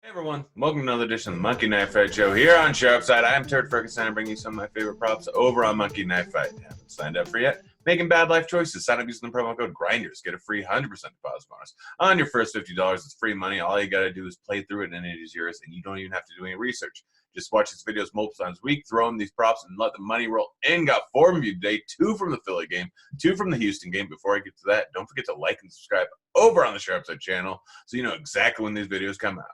Hey everyone, welcome to another edition of the Monkey Knife Fight Show here on Sharpside. I'm Turd Ferguson. I bring you some of my favorite props over on Monkey Knife Fight. Haven't signed up for yet? Making bad life choices. Sign up using the promo code Grinders. Get a free 100% deposit bonus on your first $50. It's free money. All you got to do is play through it and it is yours, and you don't even have to do any research. Just watch these videos multiple times a week, throw in these props, and let the money roll in. Got 4 of you today, 2 from the Philly game, 2 from the Houston game. Before I get to that, don't forget to like and subscribe over on the Sharpside channel so you know exactly when these videos come out.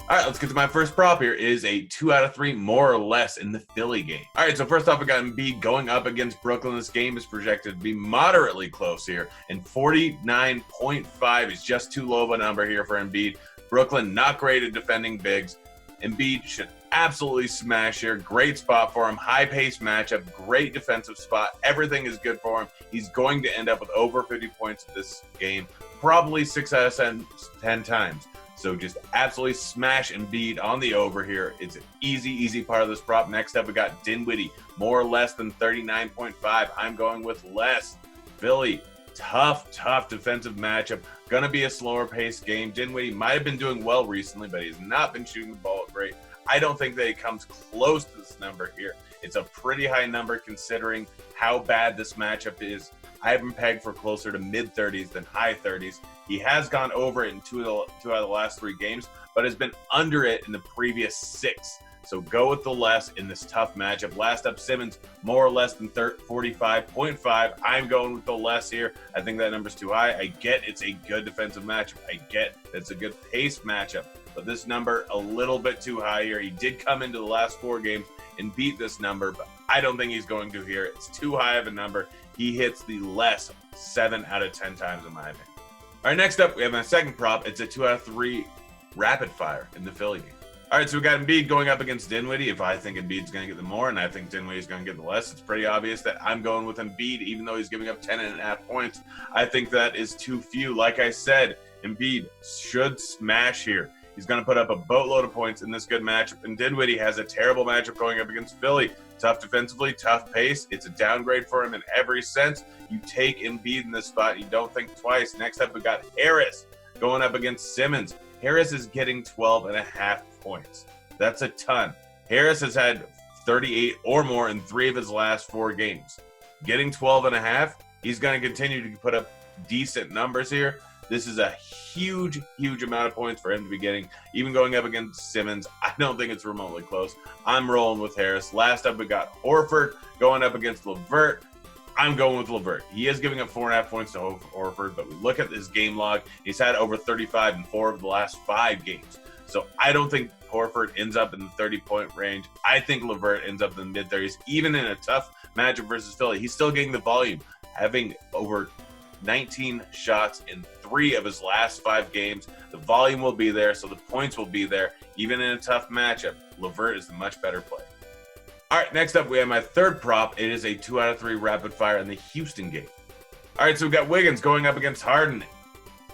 All right, let's get to my first prop here. It is a 2 out of 3 more or less in the Philly game. All right, so first off, we got Embiid going up against Brooklyn. This game is projected to be moderately close here, and 49.5 is just too low of a number here for Embiid. Brooklyn not great at defending bigs. Embiid should absolutely smash here. Great spot for him. High-paced matchup. Great defensive spot. Everything is good for him. He's going to end up with over 50 points this game, probably 6 out of 10 times. So just absolutely smash Embiid on the over here. It's an easy part of this prop. Next up, we got Dinwiddie, more or less than 39.5. I'm going with less. Philly, tough defensive matchup. Gonna be a slower paced game. Dinwiddie might have been doing well recently, but he's not been shooting the ball great. I don't think that it comes close to this number here. It's a pretty high number considering how bad this matchup is. I have him pegged for closer to mid-30s than high 30s. He has gone over it in two out of the last 3 games, but has been under it in the previous 6. So go with the less in this tough matchup. Last up, Simmons, more or less than 45.5. I'm going with the less here. I think that number's too high. I get it's a good defensive matchup. I get it's a good pace matchup. But this number, a little bit too high here. He did come into the last 4 games and beat this number, but I don't think he's going to here. It's too high of a number. He hits the less 7 out of 10 times in my opinion. All right, next up, we have my second prop. It's a 2 out of 3 rapid fire in the Philly game. All right, so we got Embiid going up against Dinwiddie. If I think Embiid's going to get the more and I think Dinwiddie's going to get the less, it's pretty obvious that I'm going with Embiid, even though he's giving up 10.5 points. I think that is too few. Like I said, Embiid should smash here. He's going to put up a boatload of points in this good matchup, and Dinwiddie has a terrible matchup going up against Philly. Tough defensively, tough pace. It's a downgrade for him in every sense. You take Embiid in this spot. You don't think twice. Next up, we got Harris going up against Simmons. Harris is getting 12.5 points. That's a ton. Harris has had 38 or more in 3 of his last 4 games. Getting 12.5, he's going to continue to put up decent numbers here. This is a huge amount of points for him to be getting. Even going up against Simmons, I don't think it's remotely close. I'm rolling with Harris. Last up, we got Horford going up against LeVert. I'm going with LeVert. He is giving up 4.5 points to Horford, but we look at his game log. He's had over 35 in 4 of the last 5 games. So I don't think Horford ends up in the 30-point range. I think LeVert ends up in the mid-30s. Even in a tough matchup versus Philly, he's still getting the volume, having over 19 shots in 3 of his last 5 games. The volume will be there, so the points will be there. Even in a tough matchup, LeVert is the much better play. All right, next up, we have my third prop. It is a 2 out of 3 rapid fire in the Houston game. All right, so we've got Wiggins going up against Harden.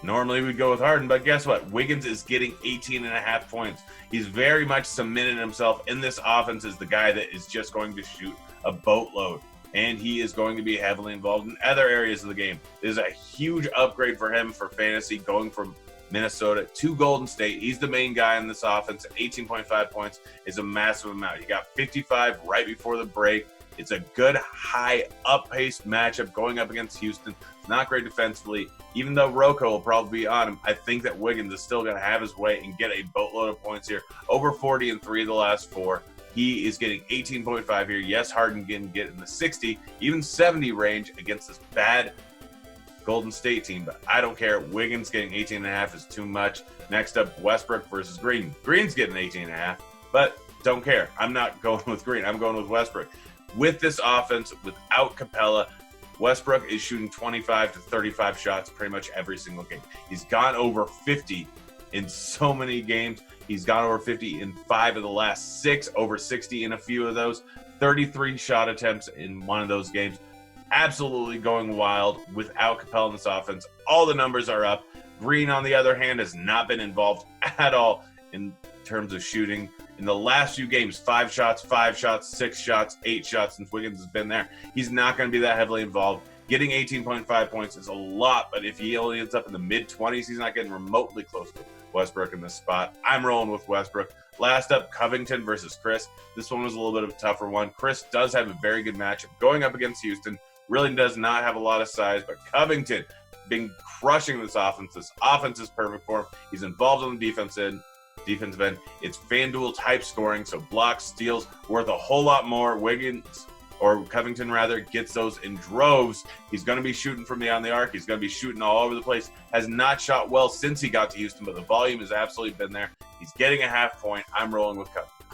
Normally we'd go with Harden, but guess what? Wiggins is getting 18.5 points. He's very much cemented himself in this offense as the guy that is just going to shoot a boatload. And he is going to be heavily involved in other areas of the game. There's a huge upgrade for him for fantasy going from Minnesota to Golden State. He's the main guy in this offense. 18.5 points is a massive amount. He got 55 right before the break. It's a good high up-paced matchup going up against Houston. It's not great defensively. Even though Rocco will probably be on him, I think that Wiggins is still going to have his way and get a boatload of points here. Over 40 in 3 of the last 4. He is getting 18.5 here. Yes, Harden can get in the 60, even 70 range against this bad Golden State team, but I don't care. Wiggins getting 18.5 is too much. Next up, Westbrook versus Green. Green's getting 18.5, but don't care. I'm not going with Green. I'm going with Westbrook. With this offense, without Capella, Westbrook is shooting 25 to 35 shots pretty much every single game. He's gone over 50 in so many games. He's gone over 50 in 5 of the last 6, over 60 in a few of those, 33 shot attempts in one of those games. Absolutely going wild without Capella in this offense. All the numbers are up. Green, on the other hand, has not been involved at all in terms of shooting. In the last few games, 5 shots, 6 shots, 8 shots since Wiggins has been there. He's not going to be that heavily involved. Getting 18.5 points is a lot, but if he only ends up in the mid-20s, he's not getting remotely close to Westbrook in this spot. I'm rolling with Westbrook. Last up, Covington versus Chris. This one was a little bit of a tougher one. Chris does have a very good matchup going up against Houston. Really does not have a lot of size, but Covington been crushing this offense. This offense is perfect for him. He's involved on the defensive end. It's FanDuel type scoring, so blocks, steals, worth a whole lot more. Covington rather, gets those in droves. He's going to be shooting from beyond the arc. He's going to be shooting all over the place. Has not shot well since he got to Houston, but the volume has absolutely been there. He's getting a half point. I'm rolling with Covington.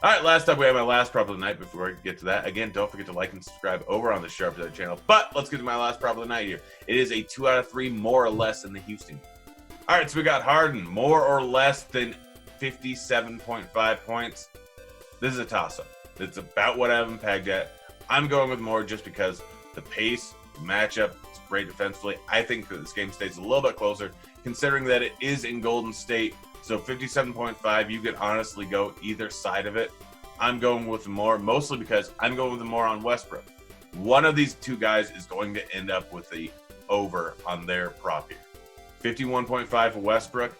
All right, last up, we have my last prop of the night. Before I get to that, again, don't forget to like and subscribe over on the Sharp Side channel. But let's get to my last prop of the night here. It is a 2 out of 3 more or less in the Houston game. All right, so we got Harden, more or less than 57.5 points. This is a toss-up. It's about what I have him pegged at. I'm going with more just because the pace, the matchup, it's great defensively. I think that this game stays a little bit closer, considering that it is in Golden State. So 57.5, you could honestly go either side of it. I'm going with more, mostly because I'm going with more on Westbrook. One of these two guys is going to end up with the over on their prop here. 51.5 for Westbrook.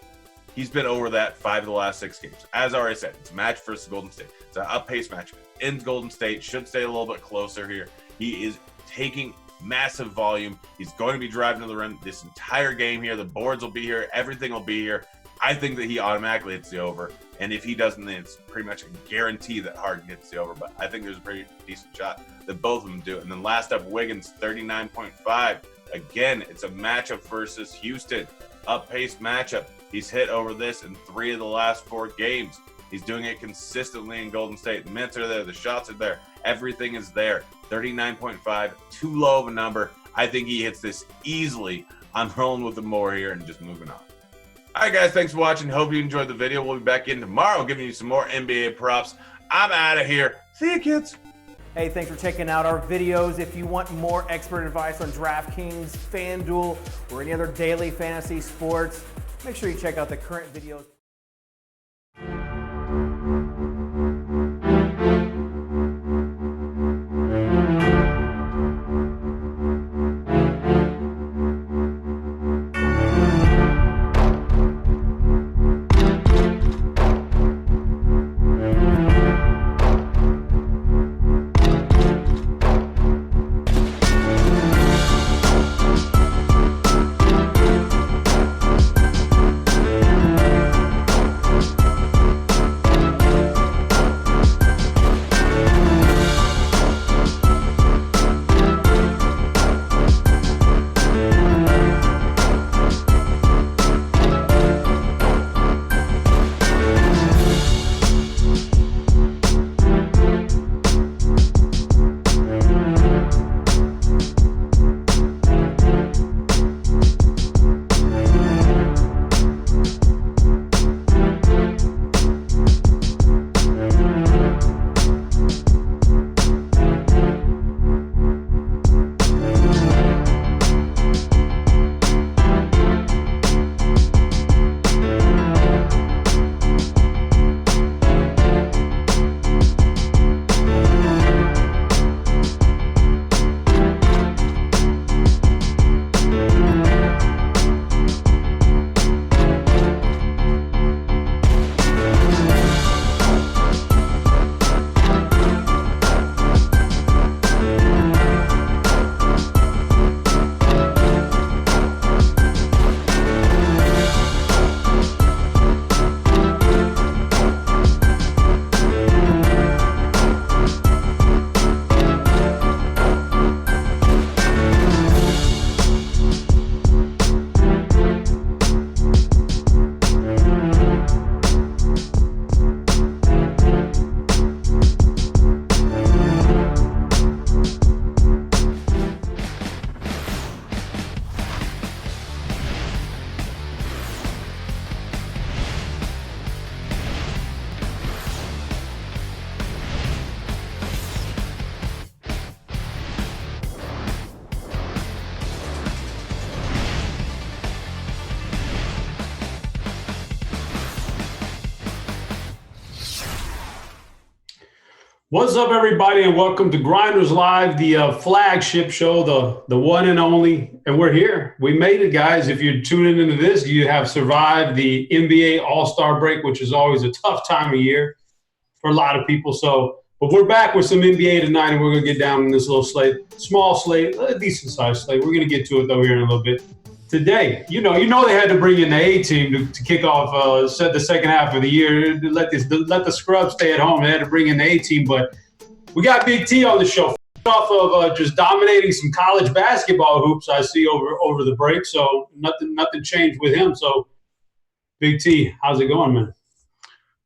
He's been over that 5 of the last 6 games. As I already said, it's a match versus Golden State. It's an up-pace match. In Golden State, should stay a little bit closer here. He is taking massive volume. He's going to be driving to the rim this entire game here. The boards will be here. Everything will be here. I think that he automatically hits the over. And if he doesn't, then it's pretty much a guarantee that Harden hits the over. But I think there's a pretty decent shot that both of them do. And then last up, Wiggins, 39.5. Again, it's a matchup versus Houston. Up-paced matchup. He's hit over this in 3 of the last 4 games. He's doing it consistently in Golden State. The minutes are there. The shots are there. Everything is there. 39.5. Too low of a number. I think he hits this easily. I'm rolling with the more here and just moving on. All right, guys. Thanks for watching. Hope you enjoyed the video. We'll be back in tomorrow giving you some more NBA props. I'm out of here. See you, kids. Hey, thanks for checking out our videos. If you want more expert advice on DraftKings, FanDuel, or any other daily fantasy sports, make sure you check out the current videos. What's up, everybody, and welcome to Grinderslive, the flagship show, the one and only. And we're here. We made it, guys. If you're tuning into this, you have survived the NBA All-Star break, which is always a tough time of year for a lot of people. But we're back with some NBA tonight, and we're going to get down in this little slate, small slate, a decent-sized slate. We're going to get to it, though, here in a little bit. Today, you know they had to bring in the A-team to kick off the second half of the year. Let the scrubs stay at home. They had to bring in the A-team, but we got Big T on the show. Off of just dominating some college basketball hoops I see over the break, so nothing changed with him. So, Big T, how's it going, man?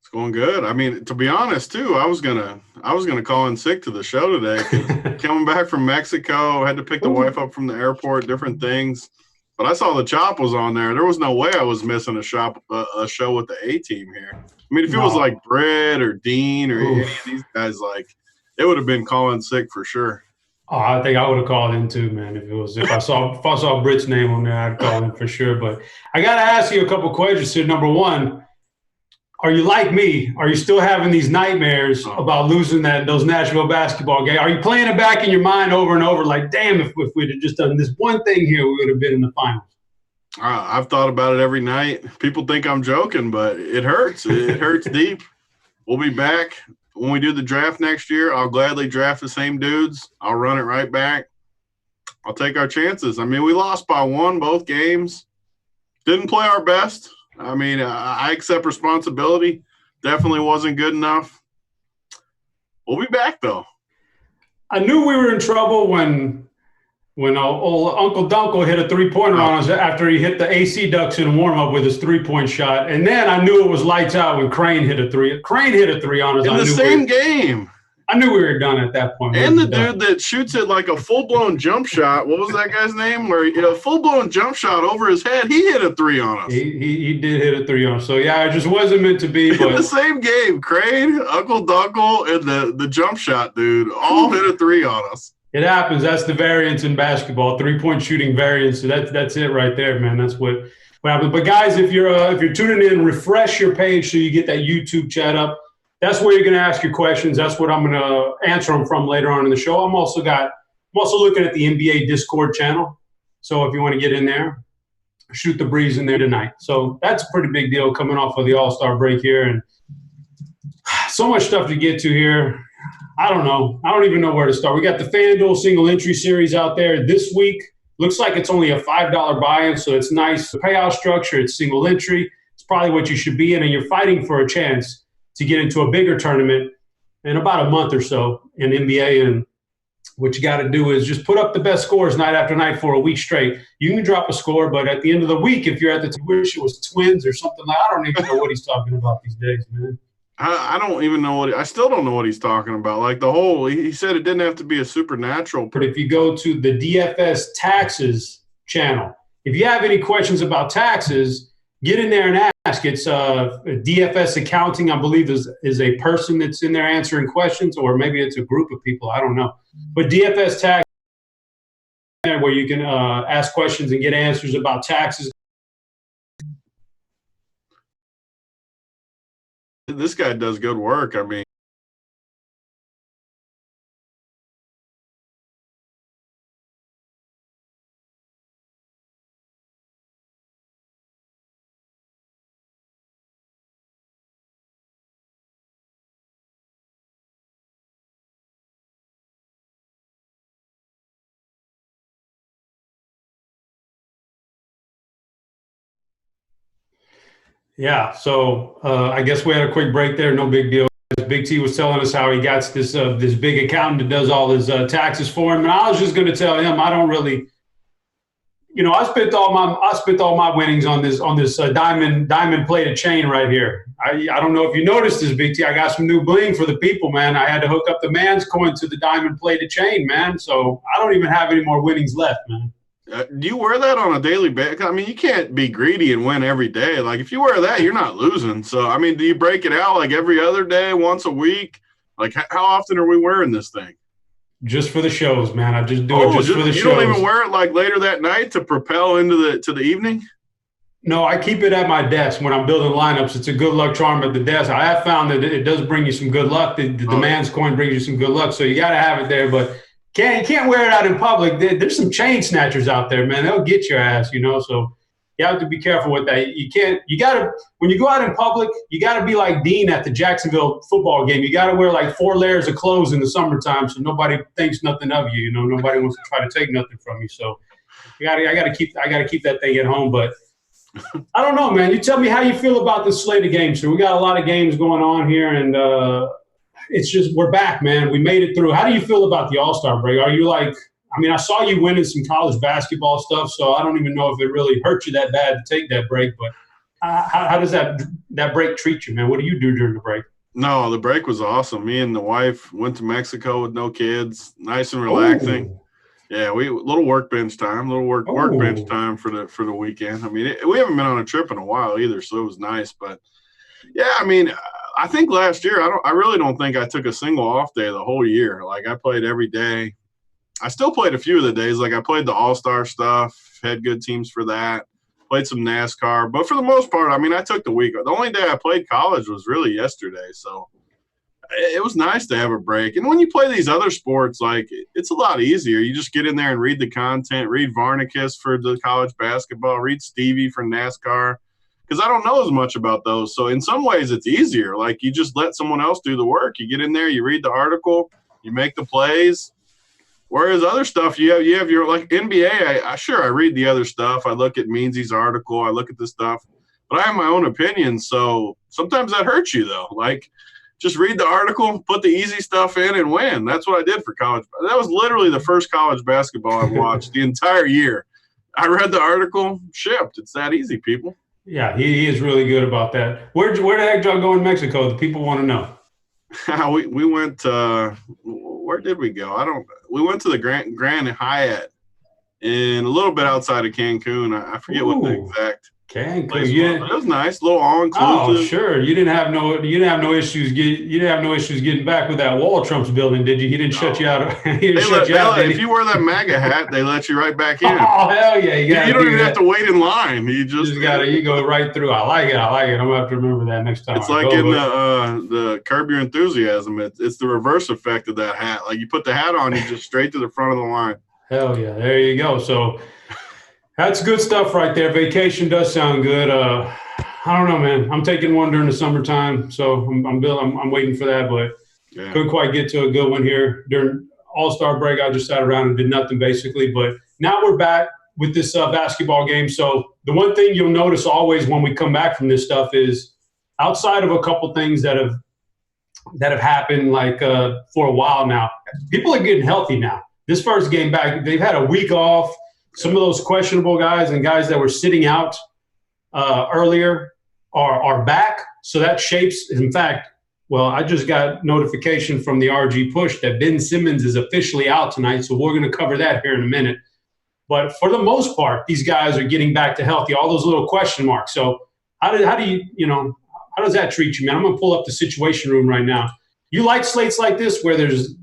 It's going good. I mean, to be honest, too, I was gonna call in sick to the show today. Coming back from Mexico, had to pick the wife up from the airport, different things. But I saw the Chop was on there. There was no way I was missing a show with the A-team here. I mean, if it was like Brett or Dean or any of these guys, like, it would have been calling sick for sure. Oh, I think I would have called in too, man. If I saw Britt's name on there, I'd call in for sure. But I got to ask you a couple questions here. Number one, are you like me? Are you still having these nightmares about losing those Nashville basketball games? Are you playing it back in your mind over and over like, damn, if we'd have just done this one thing here, we would have been in the finals? I've thought about it every night. People think I'm joking, but it hurts. It hurts deep. We'll be back. When we do the draft next year, I'll gladly draft the same dudes. I'll run it right back. I'll take our chances. I mean, we lost by one both games. Didn't play our best. I mean, I accept responsibility. Definitely wasn't good enough. We'll be back, though. I knew we were in trouble when old Uncle Dunkel hit a three-pointer on us after he hit the AC Ducks in warm-up with his three-point shot. And then I knew it was lights out when Crane hit a three. Crane hit a three on us. In the same game. I knew we were done at that point. And the dude that shoots it like a full-blown jump shot, what was that guy's name? Where a full-blown jump shot over his head, he hit a three on us. He did hit a three on us. So, yeah, it just wasn't meant to be. But in the same game, Crane, Uncle Dunkel, and the jump shot dude all hit a three on us. It happens. That's the variance in basketball, three-point shooting variance. So that's it right there, man. That's what happens. But, guys, if you're tuning in, refresh your page so you get that YouTube chat up. That's where you're going to ask your questions. That's what I'm going to answer them from later on in the show. I'm also looking at the NBA Discord channel. So if you want to get in there, shoot the breeze in there tonight. So that's a pretty big deal coming off of the All-Star break here. And so much stuff to get to here. I don't know. I don't even know where to start. We got the FanDuel single entry series out there this week. Looks like it's only a $5 buy-in, so it's nice. The payout structure, it's single entry. It's probably what you should be in, and you're fighting for a chance to get into a bigger tournament in about a month or so in NBA. And what you got to do is just put up the best scores night after night for a week straight. You can drop a score, but at the end of the week, if you're at the wish it was Twins or something like, I don't even know what he's talking about these days, man. I don't even know I still don't know what he's talking about. Like he said it didn't have to be a supernatural. But if you go to the DFS taxes channel, if you have any questions about taxes, get in there and ask. It's DFS accounting, I believe, is a person that's in there answering questions, or maybe it's a group of people. I don't know. But DFS tax, where you can ask questions and get answers about taxes. This guy does good work. I mean, yeah, so I guess we had a quick break there. No big deal. Big T was telling us how he got this big accountant that does all his taxes for him, and I was just going to tell him I don't really, I spent all my winnings on this diamond plated chain right here. I don't know if you noticed this, Big T. I got some new bling for the people, man. I had to hook up the man's coin to the diamond plated chain, man. So I don't even have any more winnings left, man. Do you wear that on a daily basis? I mean, you can't be greedy and win every day. Like, if you wear that, you're not losing. So, I mean, do you break it out like every other day, once a week? Like, how often are we wearing this thing? Just for the shows, man. I just do it just for the shows. You don't even wear it like later that night to propel into the evening? No, I keep it at my desk when I'm building lineups. It's a good luck charm at the desk. I have found that it does bring you some good luck. The demands coin brings you some good luck, so you got to have it there. But you can't wear it out in public. There's some chain snatchers out there, man. They'll get your ass, So you have to be careful with that. When you go out in public, you got to be like Dean at the Jacksonville football game. You got to wear like 4 layers of clothes in the summertime so nobody thinks nothing of you. Nobody wants to try to take nothing from you. So I got to keep that thing at home. But I don't know, man. You tell me how you feel about this slate of games. So we got a lot of games going on here, and it's just we're back, man. We made it through. How do you feel about the All-Star break? Are you like – I saw you winning some college basketball stuff, so I don't even know if it really hurt you that bad to take that break. But how does that break treat you, man? What do you do during the break? No, the break was awesome. Me and the wife went to Mexico with no kids, nice and relaxing. Ooh. Yeah, little workbench time, workbench time for the weekend. We haven't been on a trip in a while either, so it was nice. But yeah, I think last year I really don't think I took a single off day the whole year. Like I played every day. I still played a few of the days. Like I played the All-Star stuff, had good teams for that. Played some NASCAR, but for the most part, I took the week. The only day I played college was really yesterday, so it was nice to have a break. And when you play these other sports, like it's a lot easier. You just get in there and read the content, read Varnicus for the college basketball, read Stevie for NASCAR, because I don't know as much about those. So in some ways, it's easier. Like you just let someone else do the work. You get in there, you read the article, you make the plays. Whereas other stuff, you have your like NBA. I read the other stuff. I look at Meansy's article. I look at this stuff, but I have my own opinion. So sometimes that hurts you though. Like just read the article, put the easy stuff in, and win. That's what I did for college. That was literally the first college basketball I've watched the entire year. I read the article, shipped. It's that easy, people. Yeah, he is really good about that. Where the heck did y'all go in Mexico? The people want to know. we went. Where did we go? We went to the Grand Hyatt and a little bit outside of Cancun. I forget what the exact Cancun. place was. It was nice, a little all-inclusive. Oh, sure. You didn't have no issues. You didn't have no issues getting back with that wall Trump's building, did you? He didn't shut you out. If you wear that MAGA hat, they let you right back in. Oh hell yeah! You don't even have to wait in line. You go right through. I like it. I'm gonna have to remember that next time. It's like in the Curb Your Enthusiasm. It's the reverse effect of that hat. Like you put the hat on, you just straight to the front of the line. Hell yeah! There you go. So. That's good stuff right there. Vacation does sound good. I don't know, man. I'm taking one during the summertime, so I'm waiting for that, but couldn't quite get to a good one here. During All-Star break, I just sat around and did nothing basically, but now we're back with this basketball game. So the one thing you'll notice always when we come back from this stuff is outside of a couple things that have happened like for a while now, people are getting healthy now. This first game back, they've had a week off. Some of those questionable guys and guys that were sitting out earlier are back. So that shapes, in fact, I just got notification from the RG Push that Ben Simmons is officially out tonight. So we're going to cover that here in a minute. But for the most part, these guys are getting back to healthy, all those little question marks. So how does that treat you, man? I'm going to pull up the Situation Room right now. You like slates like this where there's,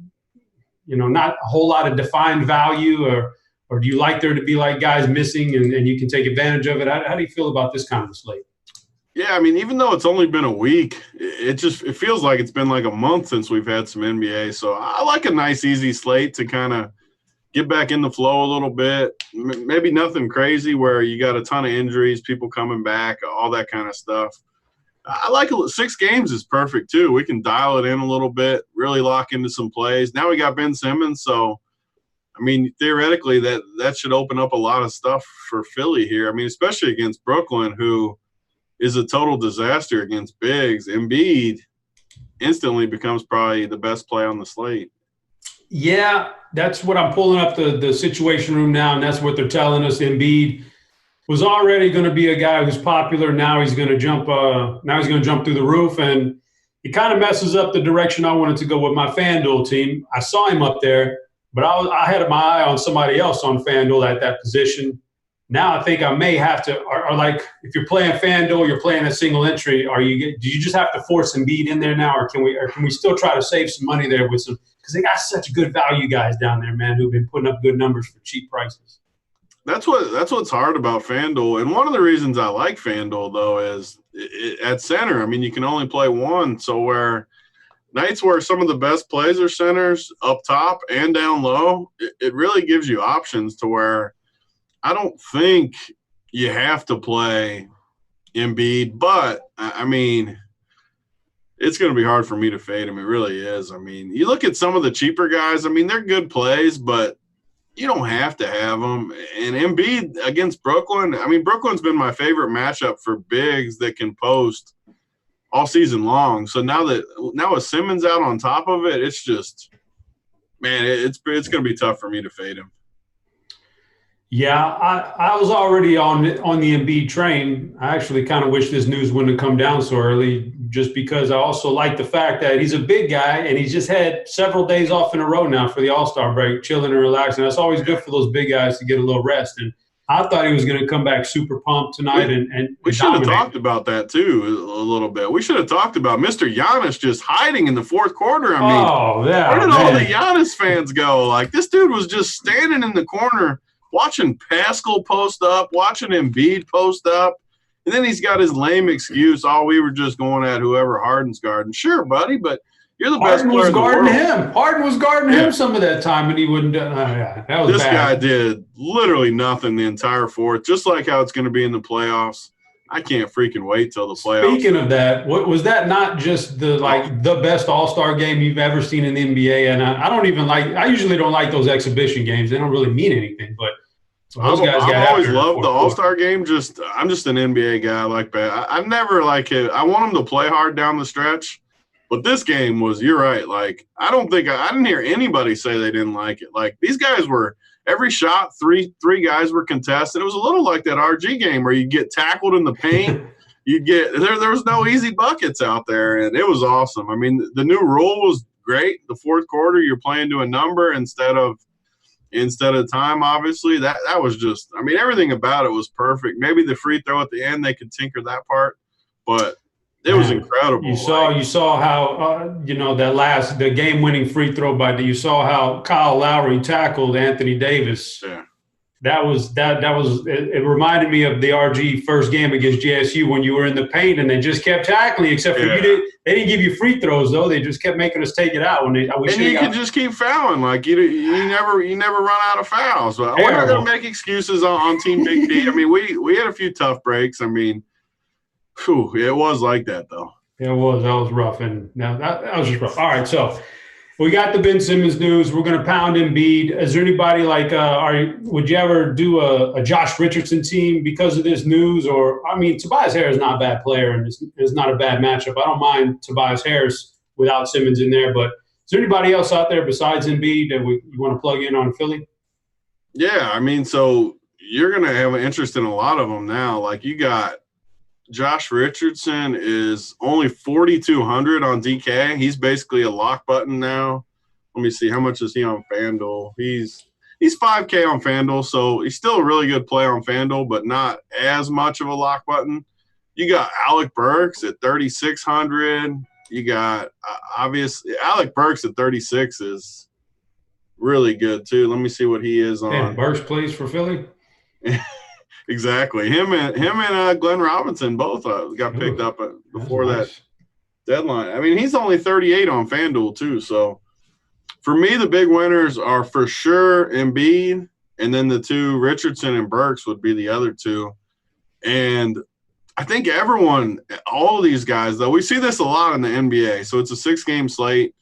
not a whole lot of defined value or do you like there to be like guys missing and you can take advantage of it? How do you feel about this kind of a slate? Yeah, even though it's only been a week, it feels like it's been like a month since we've had some NBA. So I like a nice, easy slate to kind of get back in the flow a little bit. Maybe nothing crazy where you got a ton of injuries, people coming back, all that kind of stuff. I like 6 games is perfect too. We can dial it in a little bit, really lock into some plays. Now we got Ben Simmons, so theoretically, that should open up a lot of stuff for Philly here. Especially against Brooklyn, who is a total disaster against bigs. Embiid instantly becomes probably the best play on the slate. Yeah, that's what I'm pulling up the Situation Room now, and that's what they're telling us. Embiid was already going to be a guy who's popular. Now he's going to jump. Now he's going to jump through the roof, and it kind of messes up the direction I wanted to go with my FanDuel team. I saw him up there. But I had my eye on somebody else on FanDuel at that position. Now I think I may have to, or like if you're playing FanDuel, you're playing a single entry. Do you just have to force Embiid in there now, or can we still try to save some money there with some? Because they got such good value guys down there, man, who've been putting up good numbers for cheap prices. That's what's hard about FanDuel. And one of the reasons I like FanDuel, though, is at center. I mean, you can only play one. So where nights where some of the best plays are centers up top and down low, it really gives you options to where I don't think you have to play Embiid. But, I mean, it's going to be hard for me to fade him. It really is. I mean, you look at some of the cheaper guys. I mean, they're good plays, but you don't have to have them. And Embiid against Brooklyn, I mean, Brooklyn's been my favorite matchup for bigs that can post all season long. So now with Simmons out on top of it, it's just, man, it's going to be tough for me to fade him. Yeah, I was already on the Embiid train. I actually kind of wish this news wouldn't have come down so early, just because I also like the fact that he's a big guy and he's just had several days off in a row now for the All-Star break, chilling and relaxing. That's always good for those big guys to get a little rest. And I thought he was going to come back super pumped tonight. And we should have talked about that too a little bit. We should have talked about Mr. Giannis just hiding in the fourth quarter. I mean, where did all the Giannis fans go? Like, this dude was just standing in the corner watching Pascal post up, watching Embiid post up, and then he's got his lame excuse, we were just going at whoever Harden's guarding. Sure, buddy, but you're the best player in the world. Harden was guarding him some of that time, and he wouldn't – that was this bad. Guy did literally nothing the entire fourth, just like how it's going to be in the playoffs. I can't freaking wait till the playoffs. Speaking of that, was that not just the best All-Star game you've ever seen in the NBA? And I usually don't like those exhibition games. They don't really mean anything, but those guys I've always loved the All-Star game. I'm just an NBA guy like that. I've never I want them to play hard down the stretch, but this game was, you're right. Like, I didn't hear anybody say they didn't like it. Like, these guys were every shot, three guys were contested. It was a little like that RG game where you get tackled in the paint. There was no easy buckets out there, and it was awesome. I mean, the new rule was great. The fourth quarter, you're playing to a number instead of time, obviously. That was just, I mean, everything about it was perfect. Maybe the free throw at the end, they could tinker that part, but it was incredible. You saw how the game-winning free throw you saw how Kyle Lowry tackled Anthony Davis. Yeah. It reminded me of the RG first game against JSU when you were in the paint and they just kept tackling, except for they didn't give you free throws though. They just kept making us take it out you could just keep fouling. Like you never run out of fouls. But we're not going to make excuses on Team Big T. I mean, we had a few tough breaks. I mean, it was like that though. It was. That was rough. And now that was just rough. All right, so we got the Ben Simmons news. We're going to pound Embiid. Is there anybody would you ever do a Josh Richardson team because of this news? Or, I mean, Tobias Harris is not a bad player, and it's not a bad matchup. I don't mind Tobias Harris without Simmons in there. But is there anybody else out there besides Embiid that you want to plug in on Philly? Yeah, I mean, so you're going to have an interest in a lot of them now. Like, you got Josh Richardson is only 4,200 on DK. He's basically a lock button now. Let me see. How much is he on FanDuel? He's 5K on FanDuel, so he's still a really good play on FanDuel, but not as much of a lock button. You got Alec Burks at 3,600. You got, obviously, Alec Burks at 36 is really good, too. Let me see what he is on. And Burks plays for Philly? Exactly. Him and Glenn Robinson both got picked up before that deadline. I mean, he's only 38 on FanDuel too. So for me, the big winners are for sure Embiid, and then the two, Richardson and Burks, would be the other two. And I think all of these guys, though, we see this a lot in the NBA. So it's a 6-game slate.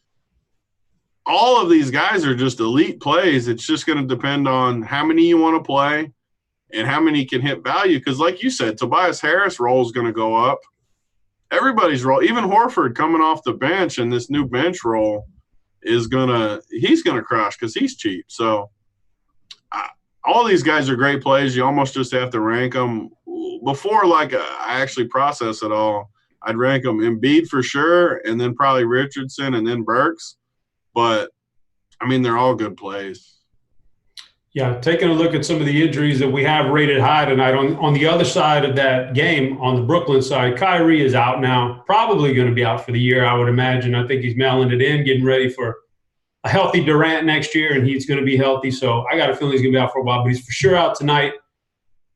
All of these guys are just elite plays. It's just going to depend on how many you want to play and how many can hit value. Because like you said, Tobias Harris' role is going to go up. Everybody's role, even Horford coming off the bench in this new bench role, he's going to crush because he's cheap. So all these guys are great plays. You almost just have to rank them. Before I actually process it all, I'd rank them Embiid for sure, and then probably Richardson and then Burks. But, I mean, they're all good plays. Yeah, taking a look at some of the injuries that we have rated high tonight. On the other side of that game, on the Brooklyn side, Kyrie is out now, probably going to be out for the year, I would imagine. I think he's mailing it in, getting ready for a healthy Durant next year, and he's going to be healthy. So I got a feeling he's going to be out for a while, but he's for sure out tonight.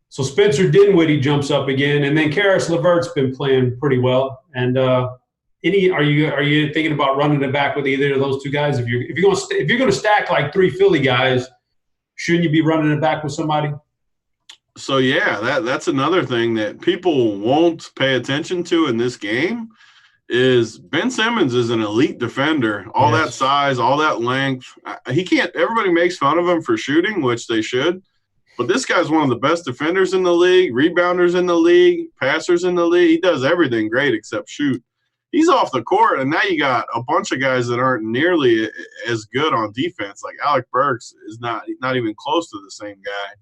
So Spencer Dinwiddie jumps up again, and then Karis LeVert's been playing pretty well. And are you thinking about running it back with either of those two guys? If you're going to stack like 3 Philly guys, shouldn't you be running it back with somebody? So yeah, that's another thing that people won't pay attention to in this game is Ben Simmons is an elite defender. All that size, all that length. He can't. Everybody makes fun of him for shooting, which they should. But this guy's one of the best defenders in the league, rebounders in the league, passers in the league. He does everything great except shoot. He's off the court, and now you got a bunch of guys that aren't nearly as good on defense. Like Alec Burks is not even close to the same guy.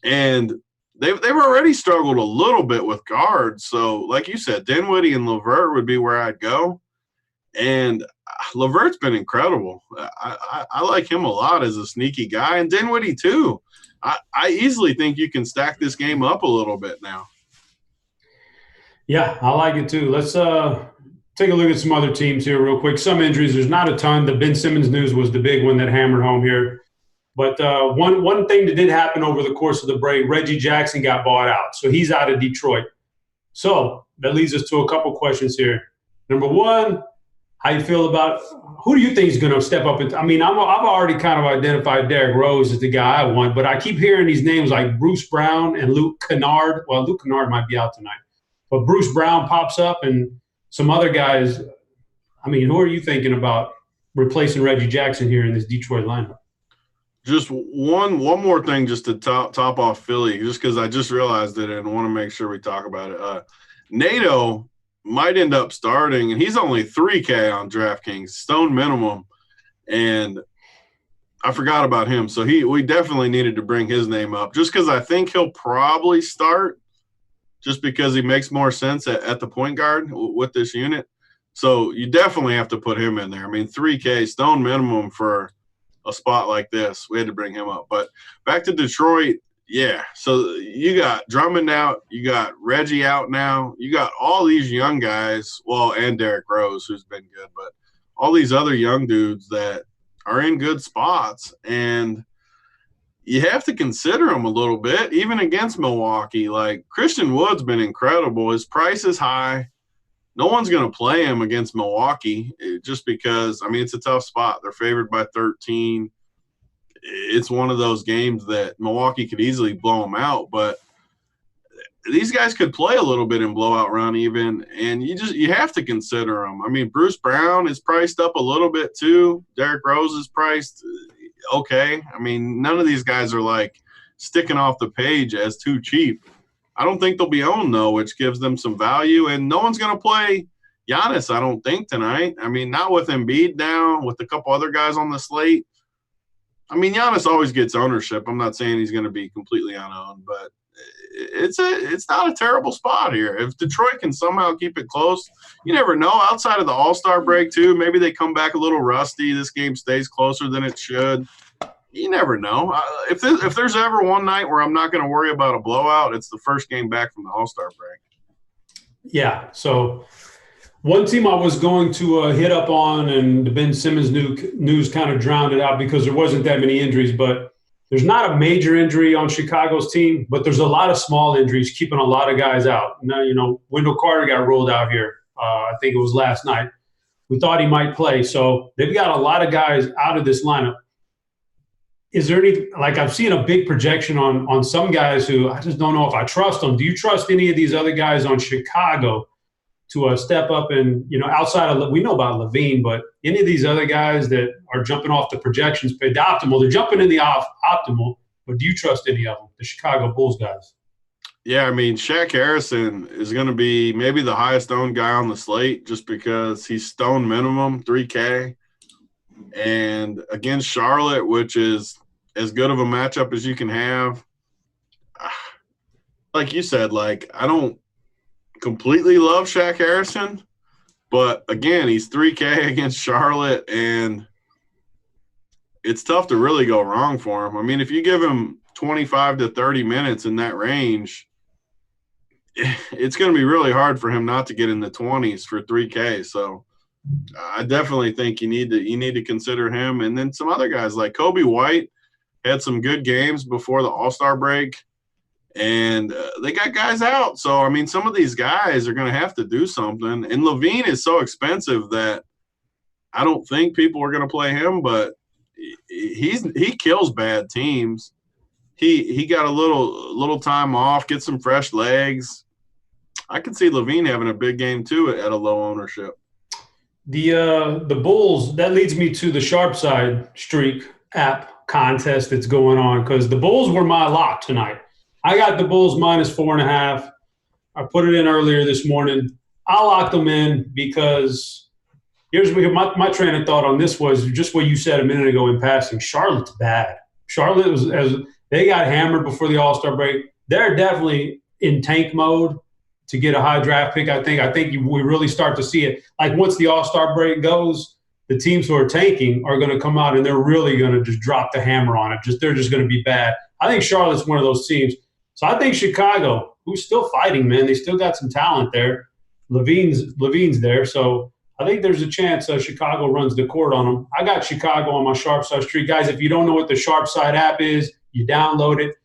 And they've already struggled a little bit with guards. So, like you said, Dinwiddie and LeVert would be where I'd go. And LeVert's been incredible. I like him a lot as a sneaky guy, and Dinwiddie too. I easily think you can stack this game up a little bit now. Yeah, I like it too. Let's take a look at some other teams here real quick. Some injuries. There's not a ton. The Ben Simmons news was the big one that hammered home here. But one thing that did happen over the course of the break, Reggie Jackson got bought out. So he's out of Detroit. So that leads us to a couple questions here. Number one, how you feel about who do you think is going to step up? I've already kind of identified Derrick Rose as the guy I want, but I keep hearing these names like Bruce Brown and Luke Kennard. Well, Luke Kennard might be out tonight. But Bruce Brown pops up and some other guys. I mean, who are you thinking about replacing Reggie Jackson here in this Detroit lineup? Just one more thing just to top off Philly, just because I just realized it and want to make sure we talk about it. NATO might end up starting, and he's only $3K on DraftKings, stone minimum, and I forgot about him. So we definitely needed to bring his name up just because I think he'll probably start just because he makes more sense at the point guard with this unit. So you definitely have to put him in there. I mean, $3K, stone minimum for a spot like this. We had to bring him up. But back to Detroit, yeah. So you got Drummond out. You got Reggie out now. You got all these young guys, well, and Derrick Rose, who's been good, but all these other young dudes that are in good spots. And you have to consider them a little bit, even against Milwaukee. Like, Christian Wood's been incredible. His price is high. No one's going to play him against Milwaukee just because, I mean, it's a tough spot. They're favored by 13. It's one of those games that Milwaukee could easily blow them out, but these guys could play a little bit in blowout run even, and you have to consider them. I mean, Bruce Brown is priced up a little bit too. Derrick Rose is priced okay. I mean, none of these guys are like sticking off the page as too cheap. I don't think they'll be owned, though, which gives them some value. And no one's going to play Giannis, I don't think, tonight. I mean, not with Embiid down, with a couple other guys on the slate. I mean, Giannis always gets ownership. I'm not saying he's going to be completely unowned, but it's not a terrible spot here. If Detroit can somehow keep it close, you never know. Outside of the All-Star break, too, maybe they come back a little rusty. This game stays closer than it should. You never know. If there's ever one night where I'm not going to worry about a blowout, it's the first game back from the All-Star break. Yeah, so one team I was going to hit up on, and the Ben Simmons news kind of drowned it out because there wasn't that many injuries, but there's not a major injury on Chicago's team, but there's a lot of small injuries keeping a lot of guys out. Now, Wendell Carter got ruled out here. I think it was last night. We thought he might play. So they've got a lot of guys out of this lineup. Is there any, like, I've seen a big projection on some guys who I just don't know if I trust them. Do you trust any of these other guys on Chicago to step up and, outside of, we know about Levine, but any of these other guys that are jumping off the projections, the optimal, they're jumping in the optimal, but do you trust any of them, the Chicago Bulls guys? Yeah, I mean, Shaq Harrison is going to be maybe the highest owned guy on the slate just because he's stone minimum, 3K. And against Charlotte, which is as good of a matchup as you can have, like you said, I don't completely love Shaq Harrison, but again, he's 3K against Charlotte, and it's tough to really go wrong for him. I mean, if you give him 25 to 30 minutes in that range, it's going to be really hard for him not to get in the 20s for 3K. So I definitely think you need to consider him. And then some other guys like Kobe White had some good games before the All-Star break, and they got guys out. So, I mean, some of these guys are going to have to do something. And Levine is so expensive that I don't think people are going to play him, but he kills bad teams. He got a little time off, get some fresh legs. I could see Levine having a big game too at a low ownership. The Bulls, that leads me to the Sharp Side Streak app contest that's going on, because the Bulls were my lock tonight. I got the Bulls -4.5. I put it in earlier this morning. I locked them in because here's my train of thought on this was just what you said a minute ago in passing. Charlotte's bad. Charlotte they got hammered before the All-Star break. They're definitely in tank mode to get a high draft pick. I think we really start to see it. Like once the All-Star break goes, the teams who are tanking are going to come out and they're really going to just drop the hammer on it. They're just going to be bad. I think Charlotte's one of those teams. So I think Chicago, who's still fighting, man, they still got some talent there. Levine's there. So I think there's a chance Chicago runs the court on them. I got Chicago on my Sharp Side Streak. Guys, if you don't know what the Sharp Side app is, you download it.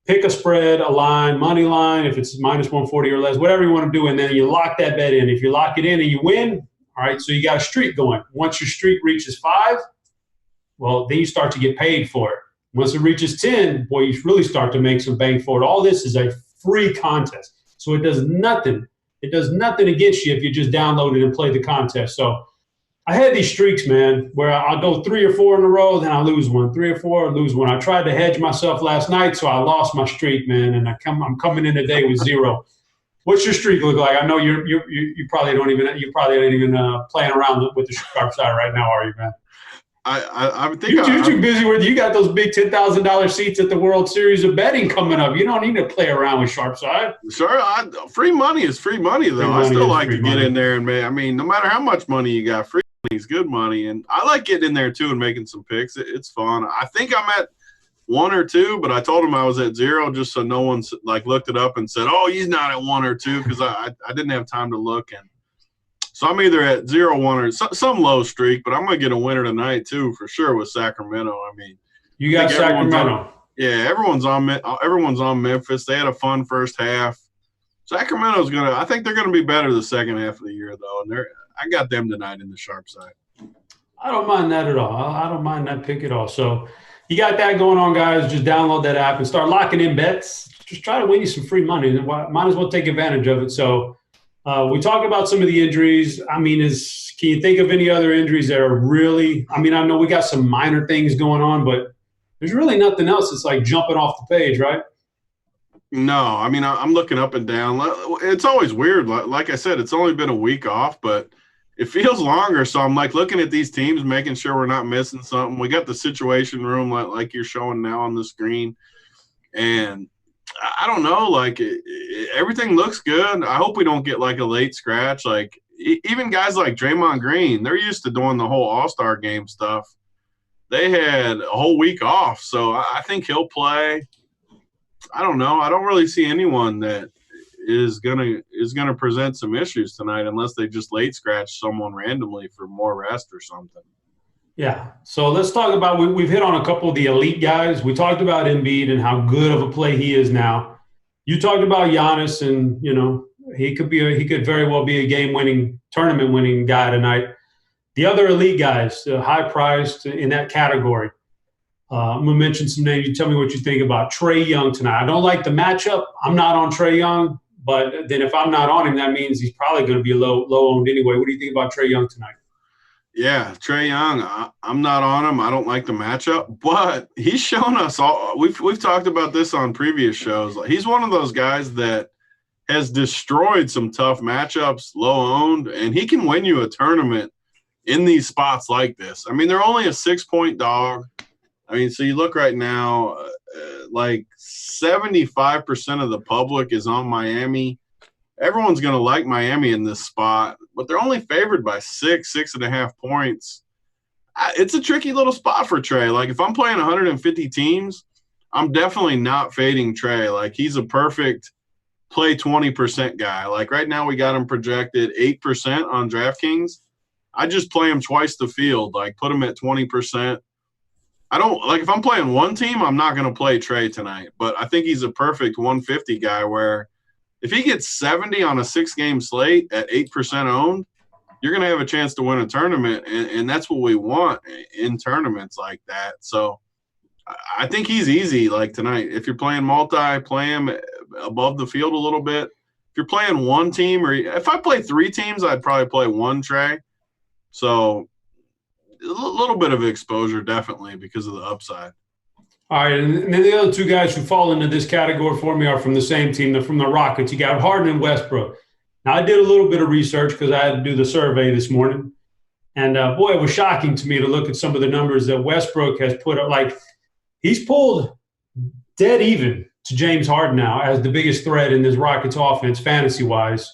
Pick a spread, a line, money line, if it's -140 or less, whatever you want to do, and then you lock that bet in. If you lock it in and you win, all right, so you got a streak going. Once your streak reaches 5, well, then you start to get paid for it. Once it reaches 10, boy, you really start to make some bang for it. All this is a free contest, so it does nothing. It does nothing against you if you just download it and play the contest. So I had these streaks, man, where I'll go 3 or 4 in a row, then I lose one. 3 or 4, lose one. I tried to hedge myself last night, so I lost my streak, man, and I'm coming in today with 0. What's your streak look like? I know you probably ain't even playing around with the Sharp Side right now, are you, man? I think you're too busy with you got those big $10,000 seats at the World Series of betting coming up. You don't need to play around with Sharp Side. Sure, free money is free money, though. I still like to get in there and make. I mean, no matter how much money you got, free money is good money, and I like getting in there too and making some picks. It's fun. I think I'm at 1 or 2, but I told him I was at 0 just so no one's looked it up and said, "Oh, he's not at 1 or 2," because I didn't have time to look. And so I'm either at 0, 1, or some low streak, but I'm going to get a winner tonight too for sure with Sacramento. I mean, you got Sacramento. Everyone's on Memphis. They had a fun first half. Sacramento's I think they're going to be better the second half of the year though, and I got them tonight in the Sharp Side. I don't mind that at all. I don't mind that pick at all. So you got that going on, guys. Just download that app and start locking in bets. Just try to win you some free money. Might as well take advantage of it. So we talked about some of the injuries. I mean, can you think of any other injuries that are really – I mean, I know we got some minor things going on, but there's really nothing else that's like jumping off the page, right? No. I mean, I'm looking up and down. It's always weird. Like I said, it's only been a week off, but it feels longer. So I'm looking at these teams, making sure we're not missing something. We got the situation room like you're showing now on the screen. And I don't know, everything looks good. I hope we don't get a late scratch. Even guys like Draymond Green, they're used to doing the whole All-Star game stuff. They had a whole week off, so I think he'll play. I don't know. I don't really see anyone that is gonna present some issues tonight unless they just late scratch someone randomly for more rest or something. Yeah. So let's talk about we've hit on a couple of the elite guys. We talked about Embiid and how good of a play he is now. You talked about Giannis, and he could very well be a game-winning, tournament-winning guy tonight. The other elite guys, high-priced in that category. I'm gonna mention some names. You tell me what you think about Trae Young tonight. I don't like the matchup. I'm not on Trae Young, but then if I'm not on him, that means he's probably going to be low-owned anyway. What do you think about Trae Young tonight? Yeah, Trae Young, I'm not on him. I don't like the matchup, but he's shown us all. We've talked about this on previous shows. He's one of those guys that has destroyed some tough matchups, low-owned, and he can win you a tournament in these spots like this. I mean, they're only a 6-point dog. I mean, so you look right now, 75% of the public is on Miami. Everyone's going to like Miami in this spot, but they're only favored by 6.5 points. It's a tricky little spot for Trae. If I'm playing 150 teams, I'm definitely not fading Trae. He's a perfect play 20% guy. Right now we got him projected 8% on Draftkings. I just play him twice the field, like put him at 20%. I don't – like if I'm playing one team, I'm not going to play Trey tonight. But I think he's a perfect 150 guy where if he gets 70 on a 6-game slate at 8% owned, you're going to have a chance to win a tournament, and that's what we want in tournaments like that. So I think he's easy like tonight. If you're playing multi, play him above the field a little bit. If you're playing one team, or if I play 3 teams, I'd probably play one Trey. So a little bit of exposure definitely because of the upside. All right, and then the other 2 guys who fall into this category for me are from the same team. They're from the Rockets. You got Harden and Westbrook. Now, I did a little bit of research because I had to do the survey this morning. And, boy, it was shocking to me to look at some of the numbers that Westbrook has put up. Like, he's pulled dead even to James Harden now as the biggest threat in this Rockets offense fantasy-wise.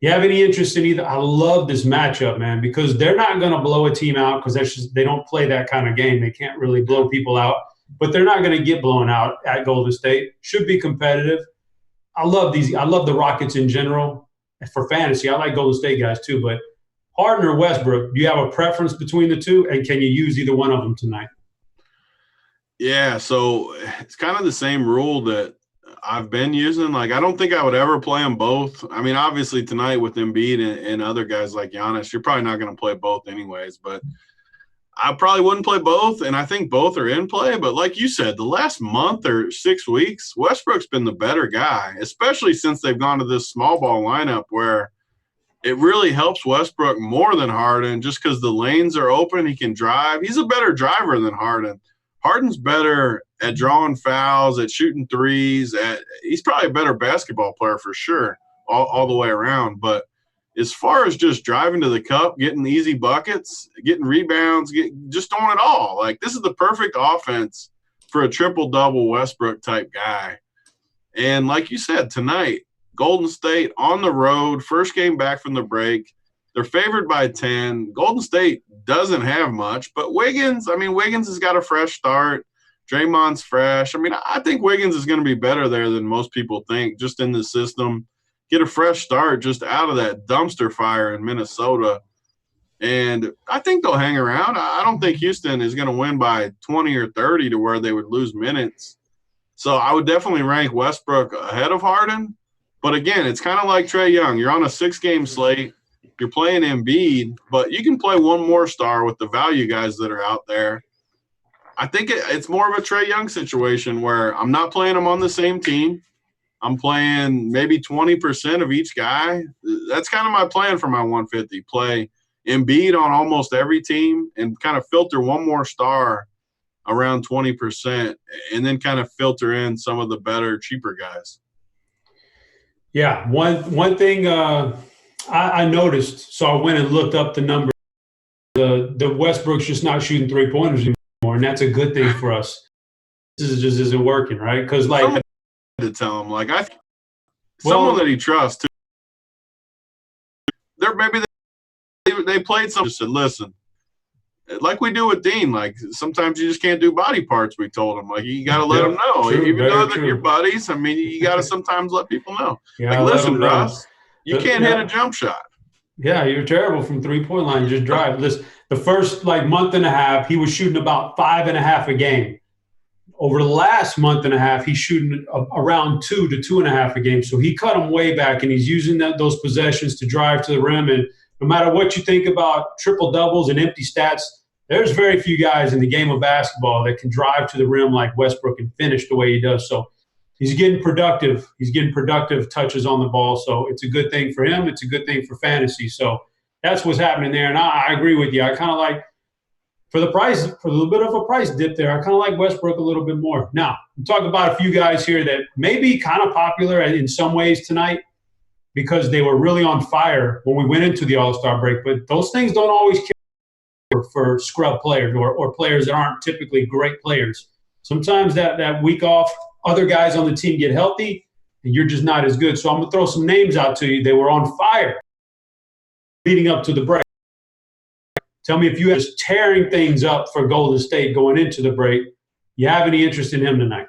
You have any interest in either? I love this matchup, man, because they're not going to blow a team out because they don't play that kind of game. They can't really blow people out. But they're not going to get blown out at Golden State. Should be competitive. I love the Rockets in general. For fantasy, I like Golden State guys too, but Harden or Westbrook, do you have a preference between the two, and can you use either one of them tonight? Yeah, so it's kind of the same rule that I've been using. Like, I don't think I would ever play them both. I mean, obviously tonight with Embiid and other guys like Giannis, you're probably not going to play both anyways, but I probably wouldn't play both, and I think both are in play. But like you said, the last month or 6 weeks, Westbrook's been the better guy, especially since they've gone to this small ball lineup where it really helps Westbrook more than Harden just because the lanes are open. He can drive. He's a better driver than Harden. Harden's better at drawing fouls, at shooting threes. He's probably a better basketball player for sure all the way around. But as far as just driving to the cup, getting easy buckets, getting rebounds, just doing it all. Like, this is the perfect offense for a triple-double Westbrook-type guy. And like you said, tonight, Golden State on the road, first game back from the break. They're favored by 10. Golden State doesn't have much, but Wiggins has got a fresh start. Draymond's fresh. I mean, I think Wiggins is going to be better there than most people think, just in the system. Get a fresh start just out of that dumpster fire in Minnesota. And I think they'll hang around. I don't think Houston is going to win by 20 or 30 to where they would lose minutes. So I would definitely rank Westbrook ahead of Harden. But again, it's kind of like Trae Young. You're on a 6-game slate. You're playing Embiid, but you can play one more star with the value guys that are out there. I think it's more of a Trae Young situation where I'm not playing them on the same team. I'm playing maybe 20% of each guy. That's kind of my plan for my 150. Play Embiid on almost every team and kind of filter one more star around 20% and then kind of filter in some of the better, cheaper guys. Yeah, one thing I noticed, so I went and looked up the numbers. The Westbrook's just not shooting 3-pointers anymore, and that's a good thing for us. This just isn't working, right? Because, like, to tell him, like, someone that he trusts, maybe they played something, just said, listen, like we do with Dean, like, sometimes you just can't do body parts, we told him. Like, you got to let them know. True, even though true. they're your buddies, I mean, you got to sometimes let people know. Yeah, like, listen, Russ, you can't hit a jump shot. Yeah, you're terrible from 3-point line. Just drive. Listen, the first, month and a half, he was shooting about 5.5 a game. Over the last month and a half, he's shooting around 2 to 2.5 a game. So he cut them way back, and he's using those possessions to drive to the rim. And no matter what you think about triple-doubles and empty stats, there's very few guys in the game of basketball that can drive to the rim like Westbrook and finish the way he does. So he's getting productive. He's getting productive touches on the ball. So it's a good thing for him. It's a good thing for fantasy. So that's what's happening there. And I agree with you. I kind of like, for a little bit of a price dip there, I kind of like Westbrook a little bit more. Now, I'm talking about a few guys here that may be kind of popular in some ways tonight because they were really on fire when we went into the All-Star break. But those things don't always care for scrub players or players that aren't typically great players. Sometimes that week off, other guys on the team get healthy, and you're just not as good. So I'm going to throw some names out to you. They were on fire leading up to the break. Tell me if you are just tearing things up for Golden State going into the break. You have any interest in him tonight?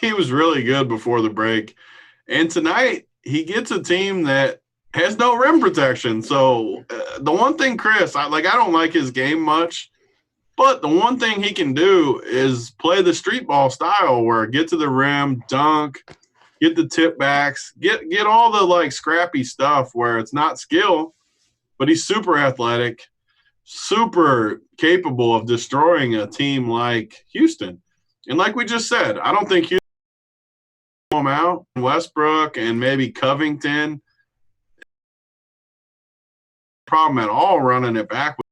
He was really good before the break. And tonight, he gets a team that has no rim protection. So the one thing Chris, I don't like his game much, but the one thing he can do is play the street ball style where get to the rim, dunk, get the tip backs, get all the like scrappy stuff where it's not skill, but he's super athletic, super capable of destroying a team like Houston. And like we just said, I don't think Houston will come out. Westbrook and maybe Covington, problem at all running it back with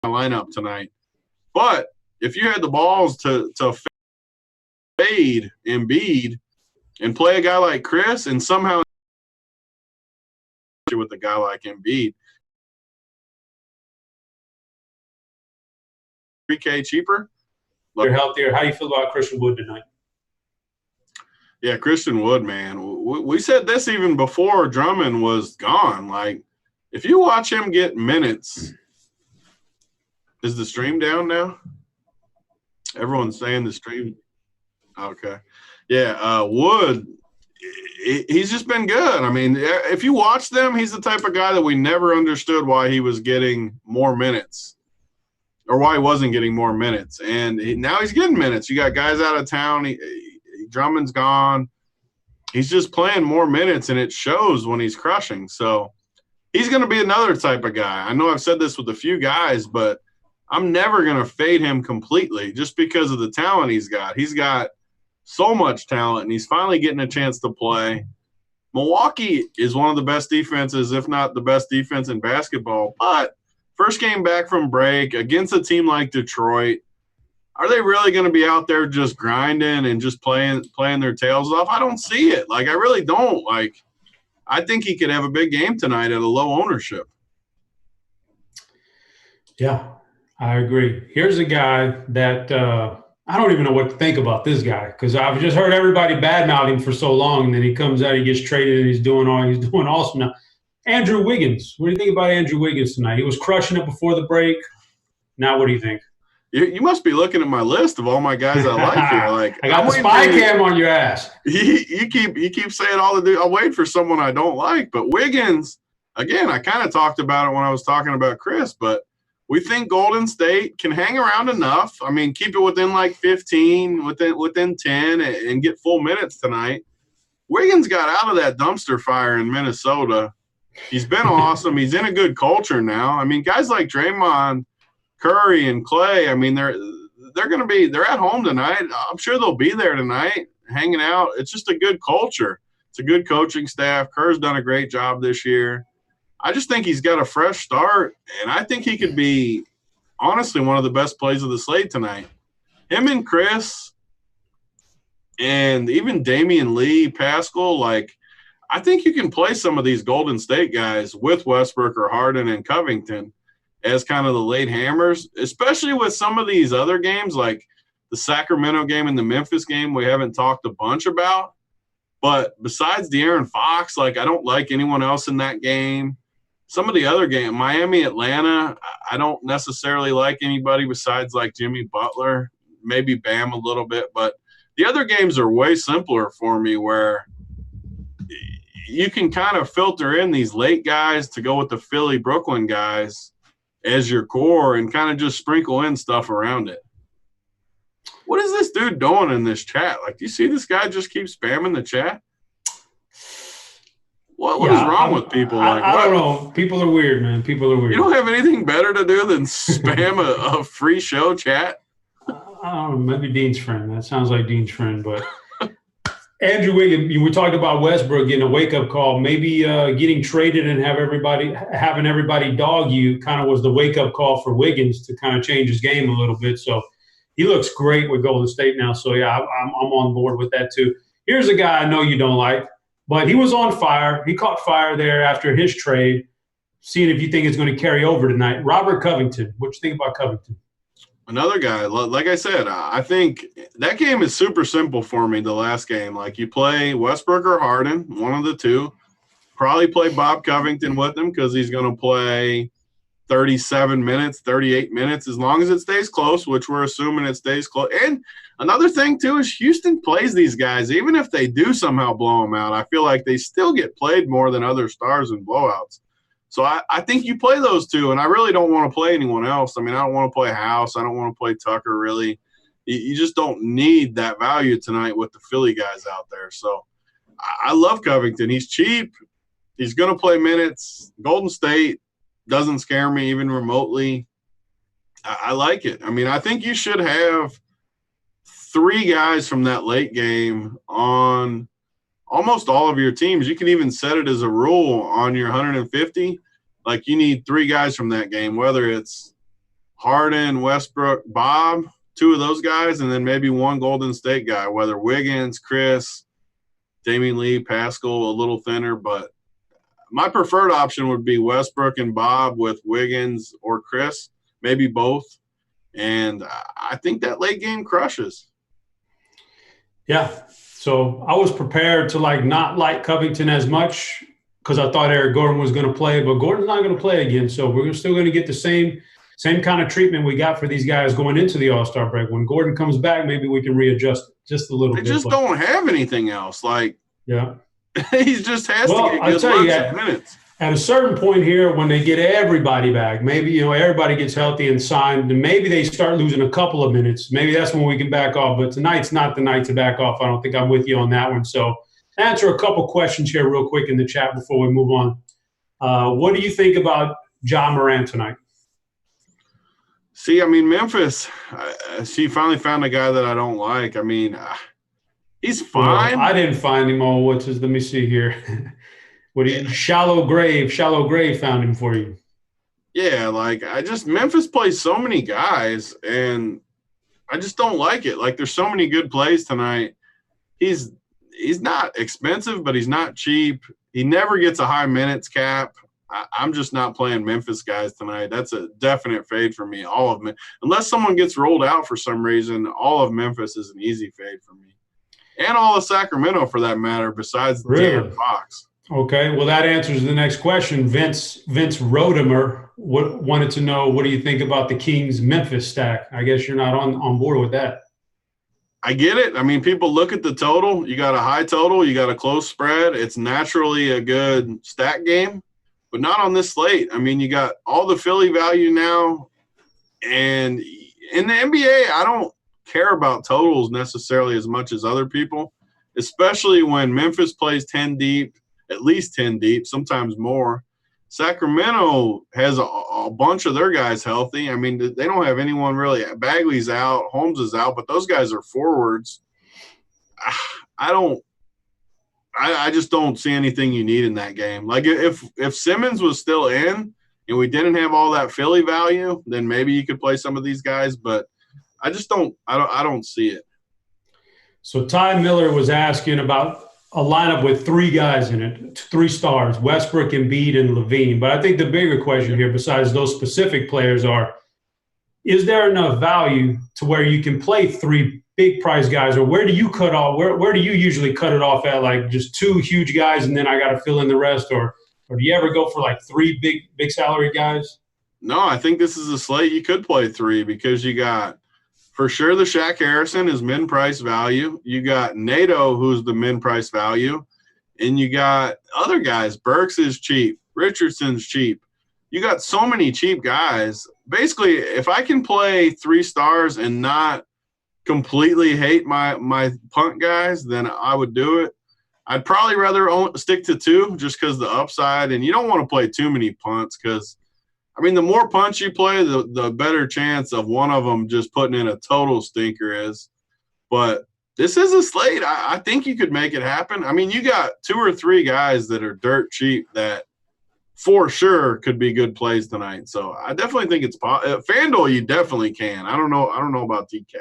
the lineup tonight. But if you had the balls to fade Embiid and play a guy like Chris and somehow with a guy like Embiid, 3K cheaper. You're healthier. How do you feel about Christian Wood tonight? Yeah, Christian Wood, man. We said this even before Drummond was gone. Like, if you watch him get minutes, is the stream down now? Everyone's saying the stream. Okay. Yeah, Wood, he's just been good. I mean, if you watch them, he's the type of guy that we never understood why he was getting more minutes or why he wasn't getting more minutes. And now he's getting minutes. You got guys out of town. Drummond's gone. He's just playing more minutes, and it shows when he's crushing. So he's going to be another type of guy. I know I've said this with a few guys, but I'm never going to fade him completely just because of the talent he's got. He's got so much talent, and he's finally getting a chance to play. Milwaukee is one of the best defenses, if not the best defense in basketball. But first game back from break against a team like Detroit, are they really going to be out there just grinding and just playing their tails off? I don't see it. Like, I really don't. Like, I think he could have a big game tonight at a low ownership. Yeah, I agree. Here's a guy that I don't even know what to think about this guy because I've just heard everybody badmouth him for so long, and then he comes out, he gets traded, and he's doing awesome now. Andrew Wiggins. What do you think about Andrew Wiggins tonight? He was crushing it before the break. Now what do you think? You must be looking at my list of all my guys I like here. Like, I got the spy cam on your ass. You keep saying all the dudes. I'll wait for someone I don't like. But Wiggins, again, I kind of talked about it when I was talking about Chris, but we think Golden State can hang around enough. I mean, keep it within like 15, within 10, and get full minutes tonight. Wiggins got out of that dumpster fire in Minnesota. He's been awesome. He's in a good culture now. I mean, guys like Draymond, Curry, and Clay, I mean, they're at home tonight. I'm sure they'll be there tonight, hanging out. It's just a good culture. It's a good coaching staff. Kerr's done a great job this year. I just think he's got a fresh start, and I think he could be, honestly, one of the best plays of the slate tonight. Him and Chris and even Damian Lee, Pascal, like, I think you can play some of these Golden State guys with Westbrook or Harden and Covington as kind of the late hammers, especially with some of these other games like the Sacramento game and the Memphis game we haven't talked a bunch about. But besides De'Aaron Fox, like, I don't like anyone else in that game. Some of the other games, Miami, Atlanta, I don't necessarily like anybody besides like Jimmy Butler, maybe Bam a little bit. But the other games are way simpler for me where you can kind of filter in these late guys to go with the Philly, Brooklyn guys as your core and kind of just sprinkle in stuff around it. What is this dude doing in this chat? Like, do you see this guy just keep spamming the chat? What is wrong with people? I don't know. People are weird, man. People are weird. You don't have anything better to do than spam a free show chat? I don't know. Maybe Dean's friend. That sounds like Dean's friend. But Andrew Wiggins, we talked about Westbrook getting a wake-up call. Maybe getting traded and having everybody dog you kind of was the wake-up call for Wiggins to kind of change his game a little bit. So he looks great with Golden State now. So, yeah, I'm on board with that too. Here's a guy I know you don't like, but he was on fire. He caught fire there after his trade. Seeing if you think it's going to carry over tonight. Robert Covington. What you think about Covington? Another guy, like I said, I think that game is super simple for me, the last game. Like, you play Westbrook or Harden, one of the two. Probably play Bob Covington with him because he's going to play 37 minutes, 38 minutes, as long as it stays close, which we're assuming it stays close. And another thing, too, is Houston plays these guys. Even if they do somehow blow them out, I feel like they still get played more than other stars in blowouts. So I think you play those two, and I really don't want to play anyone else. I mean, I don't want to play House. I don't want to play Tucker, really. You just don't need that value tonight with the Philly guys out there. So I love Covington. He's cheap. He's going to play minutes. Golden State doesn't scare me even remotely. I like it. I mean, I think you should have 3 guys from that late game on almost all of your teams. You can even set it as a rule on your 150. Like, you need 3 guys from that game, whether it's Harden, Westbrook, Bob, 2 of those guys, and then maybe 1 Golden State guy, whether Wiggins, Chris, Damian Lee, Pascal, a little thinner. But my preferred option would be Westbrook and Bob with Wiggins or Chris, maybe both. And I think that late game crushes. Yeah. So I was prepared to not like Covington as much because I thought Eric Gordon was going to play, but Gordon's not going to play again. So we're still going to get the same kind of treatment we got for these guys going into the All-Star break. When Gordon comes back, maybe we can readjust just a little bit. They just don't have anything else. Yeah. He just has to get good looks of minutes. At a certain point here, when they get everybody back, maybe, everybody gets healthy and signed, and maybe they start losing a couple of minutes. Maybe that's when we can back off. But tonight's not the night to back off. I don't think I'm with you on that one. So answer a couple questions here real quick in the chat before we move on. What do you think about Ja Morant tonight? See, I mean, Memphis, she finally found a guy that I don't like. I mean, he's fine. Well, I didn't find him. Oh, let me see here. Shallow Grave found him for you. Yeah, Memphis plays so many guys, and I just don't like it. There's so many good plays tonight. He's not expensive, but he's not cheap. He never gets a high minutes cap. I'm just not playing Memphis guys tonight. That's a definite fade for me. All of them, unless someone gets rolled out for some reason, all of Memphis is an easy fade for me, and all of Sacramento for that matter. Besides De'Aaron Fox. Okay, well, that answers the next question. Vince Rodemer wanted to know, what do you think about the Kings Memphis stack? I guess you're not on board with that. I get it. I mean, people look at the total. You got a high total. You got a close spread. It's naturally a good stack game, but not on this slate. I mean, you got all the Philly value now. And in the NBA, I don't care about totals necessarily as much as other people, especially when Memphis plays 10 deep. At least 10 deep, sometimes more. Sacramento has a bunch of their guys healthy. I mean, they don't have anyone really. Bagley's out, Holmes is out, but those guys are forwards. I just don't see anything you need in that game. If Simmons was still in and we didn't have all that Philly value, then maybe you could play some of these guys, but I don't see it. So Ty Miller was asking about a lineup with 3 guys in it, 3 stars, Westbrook, Embiid, and Levine. But I think the bigger question here, besides those specific players, is there enough value to where you can play 3 big price guys, or where do you cut off? Where do you usually cut it off at, just 2 huge guys and then I got to fill in the rest, or do you ever go for 3 big salary guys? No, I think this is a slate you could play 3 because you got for sure the Shaq Harrison is min price value. You got NATO, who's the min price value, and you got other guys. Burks is cheap. Richardson's cheap. You got so many cheap guys. Basically, if I can play 3 stars and not completely hate my punt guys, then I would do it. I'd probably rather stick to 2 just because the upside, and you don't want to play too many punts because, I mean, the more punts you play, the better chance of one of them just putting in a total stinker is. But this is a slate. I think you could make it happen. I mean, you got 2 or 3 guys that are dirt cheap that for sure could be good plays tonight. So I definitely think it's FanDuel. You definitely can. I don't know about TK.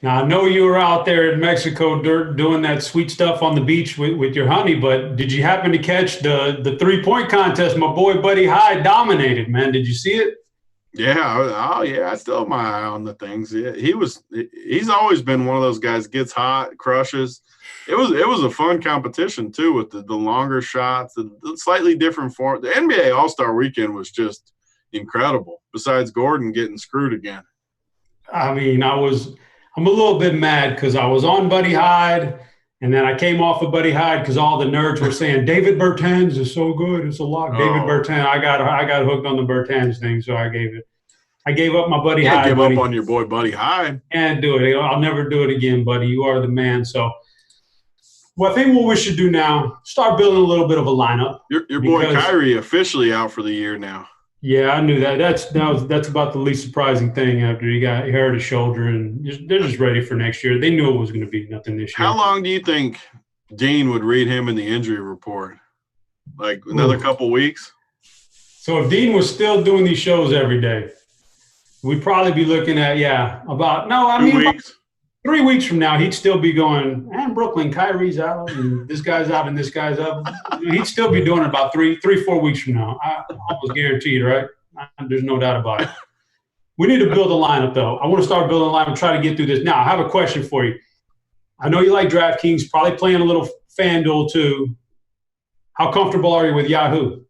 Now, I know you were out there in Mexico doing that sweet stuff on the beach with your honey, but did you happen to catch the 3-point contest? My boy Buddy Hyde dominated, man. Did you see it? Yeah. Oh, yeah. I still have my eye on the things. Yeah, he's always been one of those guys, gets hot, crushes. It was a fun competition, too, with the longer shots, the slightly different form. The NBA All-Star Weekend was just incredible, besides Gordon getting screwed again. I mean, I'm a little bit mad because I was on Buddy Hyde, and then I came off of Buddy Hyde because all the nerds were saying David Bertans is so good, it's a lock. David Bertans, I got hooked on the Bertans thing, so I gave up my Buddy Hyde. Give up on your boy Buddy Hyde. Can't do it. I'll never do it again, buddy. You are the man. So, well, I think what we should do now, start building a little bit of a lineup. Your boy Kyrie officially out for the year now. Yeah, I knew that. That's about the least surprising thing after he hurt his shoulder, and they're just ready for next year. They knew it was going to be nothing this year. How long do you think Dean would read him in the injury report? Like another couple weeks? So if Dean was still doing these shows every day, we'd probably be looking at, 2 weeks. 3 weeks from now, he'd still be going, and Brooklyn, Kyrie's out, and this guy's out, and this guy's out. He'd still be doing it about 4 weeks from now. I almost guaranteed, right? There's no doubt about it. We need to build a lineup, though. I want to start building a lineup and try to get through this. Now, I have a question for you. I know you like DraftKings, probably playing a little FanDuel, too. How comfortable are you with Yahoo?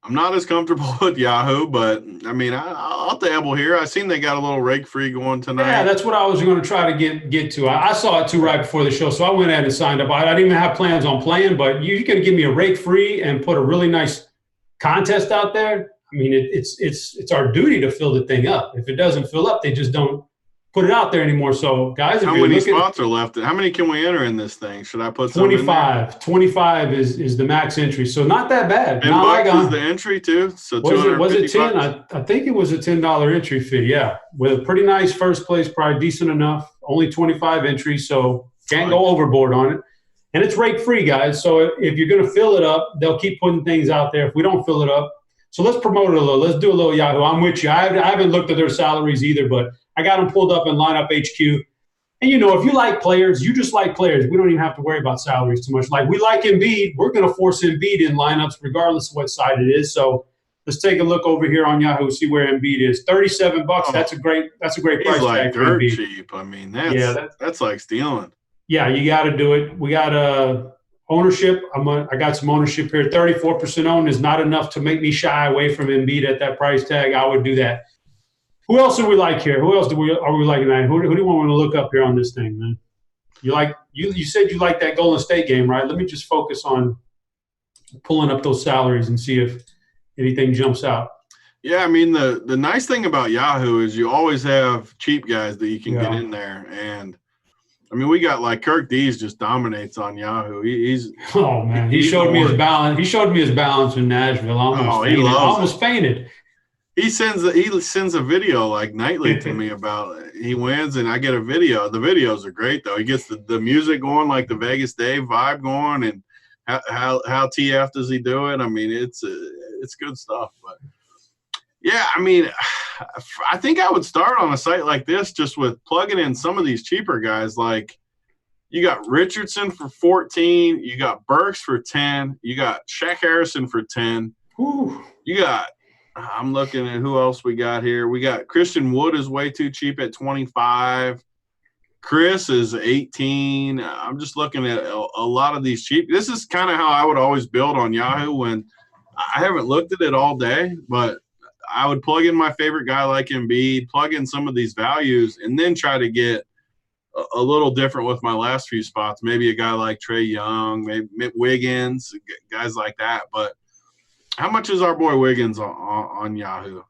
I'm not as comfortable with Yahoo, but, I mean, I'll dabble here. I seen they got a little rake free going tonight. Yeah, that's what I was going to try to get to. I saw it, too, right before the show, so I went ahead and signed up. I didn't even have plans on playing, but you can give me a rake free and put a really nice contest out there. I mean, it's our duty to fill the thing up. If it doesn't fill up, they just don't put it out there anymore. So, guys, how many spots are left? How many can we enter in this thing? Should I put 25? 25 is the max entry, so not that bad. $10 is the entry too. So was it 10? I think it was a $10 entry fee. Yeah, with a pretty nice first place prize, decent enough. Only 25 entries, so can't go overboard on it. And it's rake free, guys. So if you're going to fill it up, they'll keep putting things out there. If we don't fill it up, so let's promote it a little. Let's do a little Yahoo. I'm with you. I haven't looked at their salaries either, but I got them pulled up in Lineup HQ. And, if you like players, you just like players. We don't even have to worry about salaries too much. Like, we like Embiid. We're going to force Embiid in lineups regardless of what side it is. So let's take a look over here on Yahoo, see where Embiid is. $37. That's a great price tag. He's like for dirt Embiid. cheap. I mean, that's like stealing. Yeah, you got to do it. We got ownership. I got some ownership here. 34% owned is not enough to make me shy away from Embiid at that price tag. I would do that. Who else do we like here? Who else are we liking tonight? Who do you want to look up here on this thing, man? You said you like that Golden State game, right? Let me just focus on pulling up those salaries and see if anything jumps out. Yeah, I mean, the nice thing about Yahoo is you always have cheap guys that you can get in there. And, I mean, we got like Kirk Dees just dominates on Yahoo. He showed me his balance. He showed me his balance in Nashville. I almost fainted. He sends a video like nightly to me about it. He wins and I get a video. The videos are great though. He gets the music going, like the Vegas Dave vibe going, and how TF does he do it? I mean, it's good stuff. But yeah, I mean, I think I would start on a site like this just with plugging in some of these cheaper guys. Like you got Richardson for 14, you got Burks for 10, you got Shaq Harrison for 10. Ooh. You got. I'm looking at who else we got here. We got Christian Wood is way too cheap at 25. Chris is 18. I'm just looking at a lot of these cheap. This is kind of how I would always build on Yahoo when I haven't looked at it all day, but I would plug in my favorite guy like Embiid, plug in some of these values, and then try to get a little different with my last few spots. Maybe a guy like Trae Young, maybe Wiggins, guys like that. But how much is our boy Wiggins on Yahoo?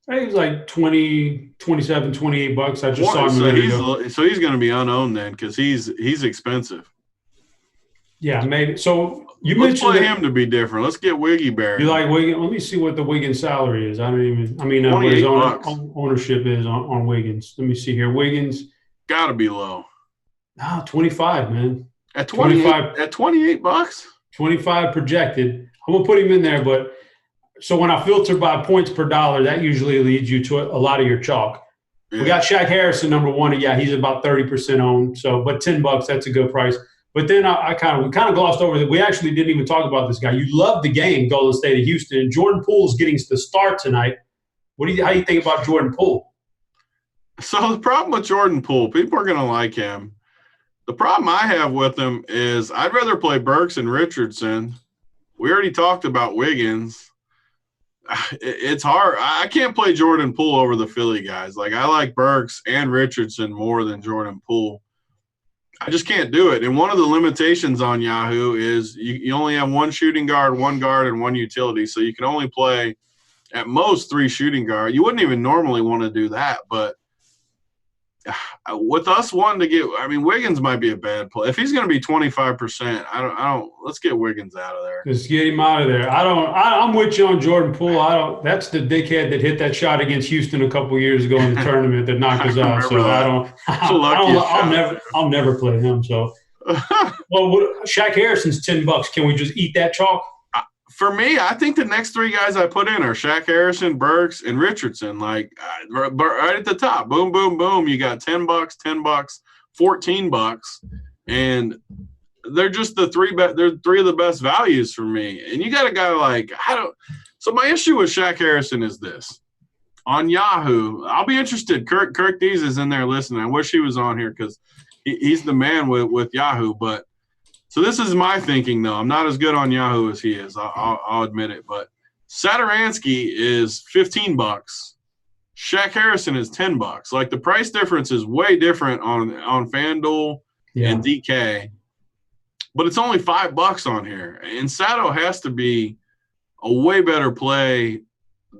I think it was like 20, 27, $28. I just saw him. So he's going to be unowned then because he's expensive. Yeah, maybe. So let's play him to be different. Let's get Wiggy Bear. You like Wiggins? Let me see what the Wiggins salary is. What his ownership is on Wiggins. Let me see here. Wiggins. Got to be low. 25, man. At 25. At $28? 25 projected. I'm going to put him in there, but so when I filter by points per dollar, that usually leads you to a lot of your chalk. Yeah. We got Shaq Harrison, number one. Yeah, he's about 30% owned. So, but $10, that's a good price. But then we kind of glossed over that. We actually didn't even talk about this guy. You love the game, Golden State of Houston. Jordan Poole's getting the start tonight. How do you think about Jordan Poole? So the problem with Jordan Poole, people are going to like him. The problem I have with him is I'd rather play Burks and Richardson. We already talked about Wiggins. It's hard. I can't play Jordan Poole over the Philly guys. Like, I like Burks and Richardson more than Jordan Poole. I just can't do it. And one of the limitations on Yahoo is you only have one shooting guard, one guard, and one utility. So you can only play at most 3 shooting guard. You wouldn't even normally want to do that, but with us wanting to get, I mean, Wiggins might be a bad play. If he's going to be 25%, I don't. Let's get Wiggins out of there. Just get him out of there. I'm with you on Jordan Poole. That's the dickhead that hit that shot against Houston a couple years ago in the tournament that knocked us out. So I'll never play him. So, well, Shaq Harrison's $10. Can we just eat that chalk? For me, I think the next 3 guys I put in are Shaq Harrison, Burks, and Richardson. Like, right at the top, boom, boom, boom. You got $10, $10, $14, and they're just they're 3 of the best values for me. And you got a guy like So my issue with Shaq Harrison is this: on Yahoo, I'll be interested. Kirk Dees is in there listening. I wish he was on here because he's the man with Yahoo, but. So this is my thinking, though. I'm not as good on Yahoo as he is. I'll admit it. But Satoransky is $15. Shaq Harrison is $10. Like, the price difference is way different on FanDuel and DK. But it's only $5 on here. And Sato has to be a way better play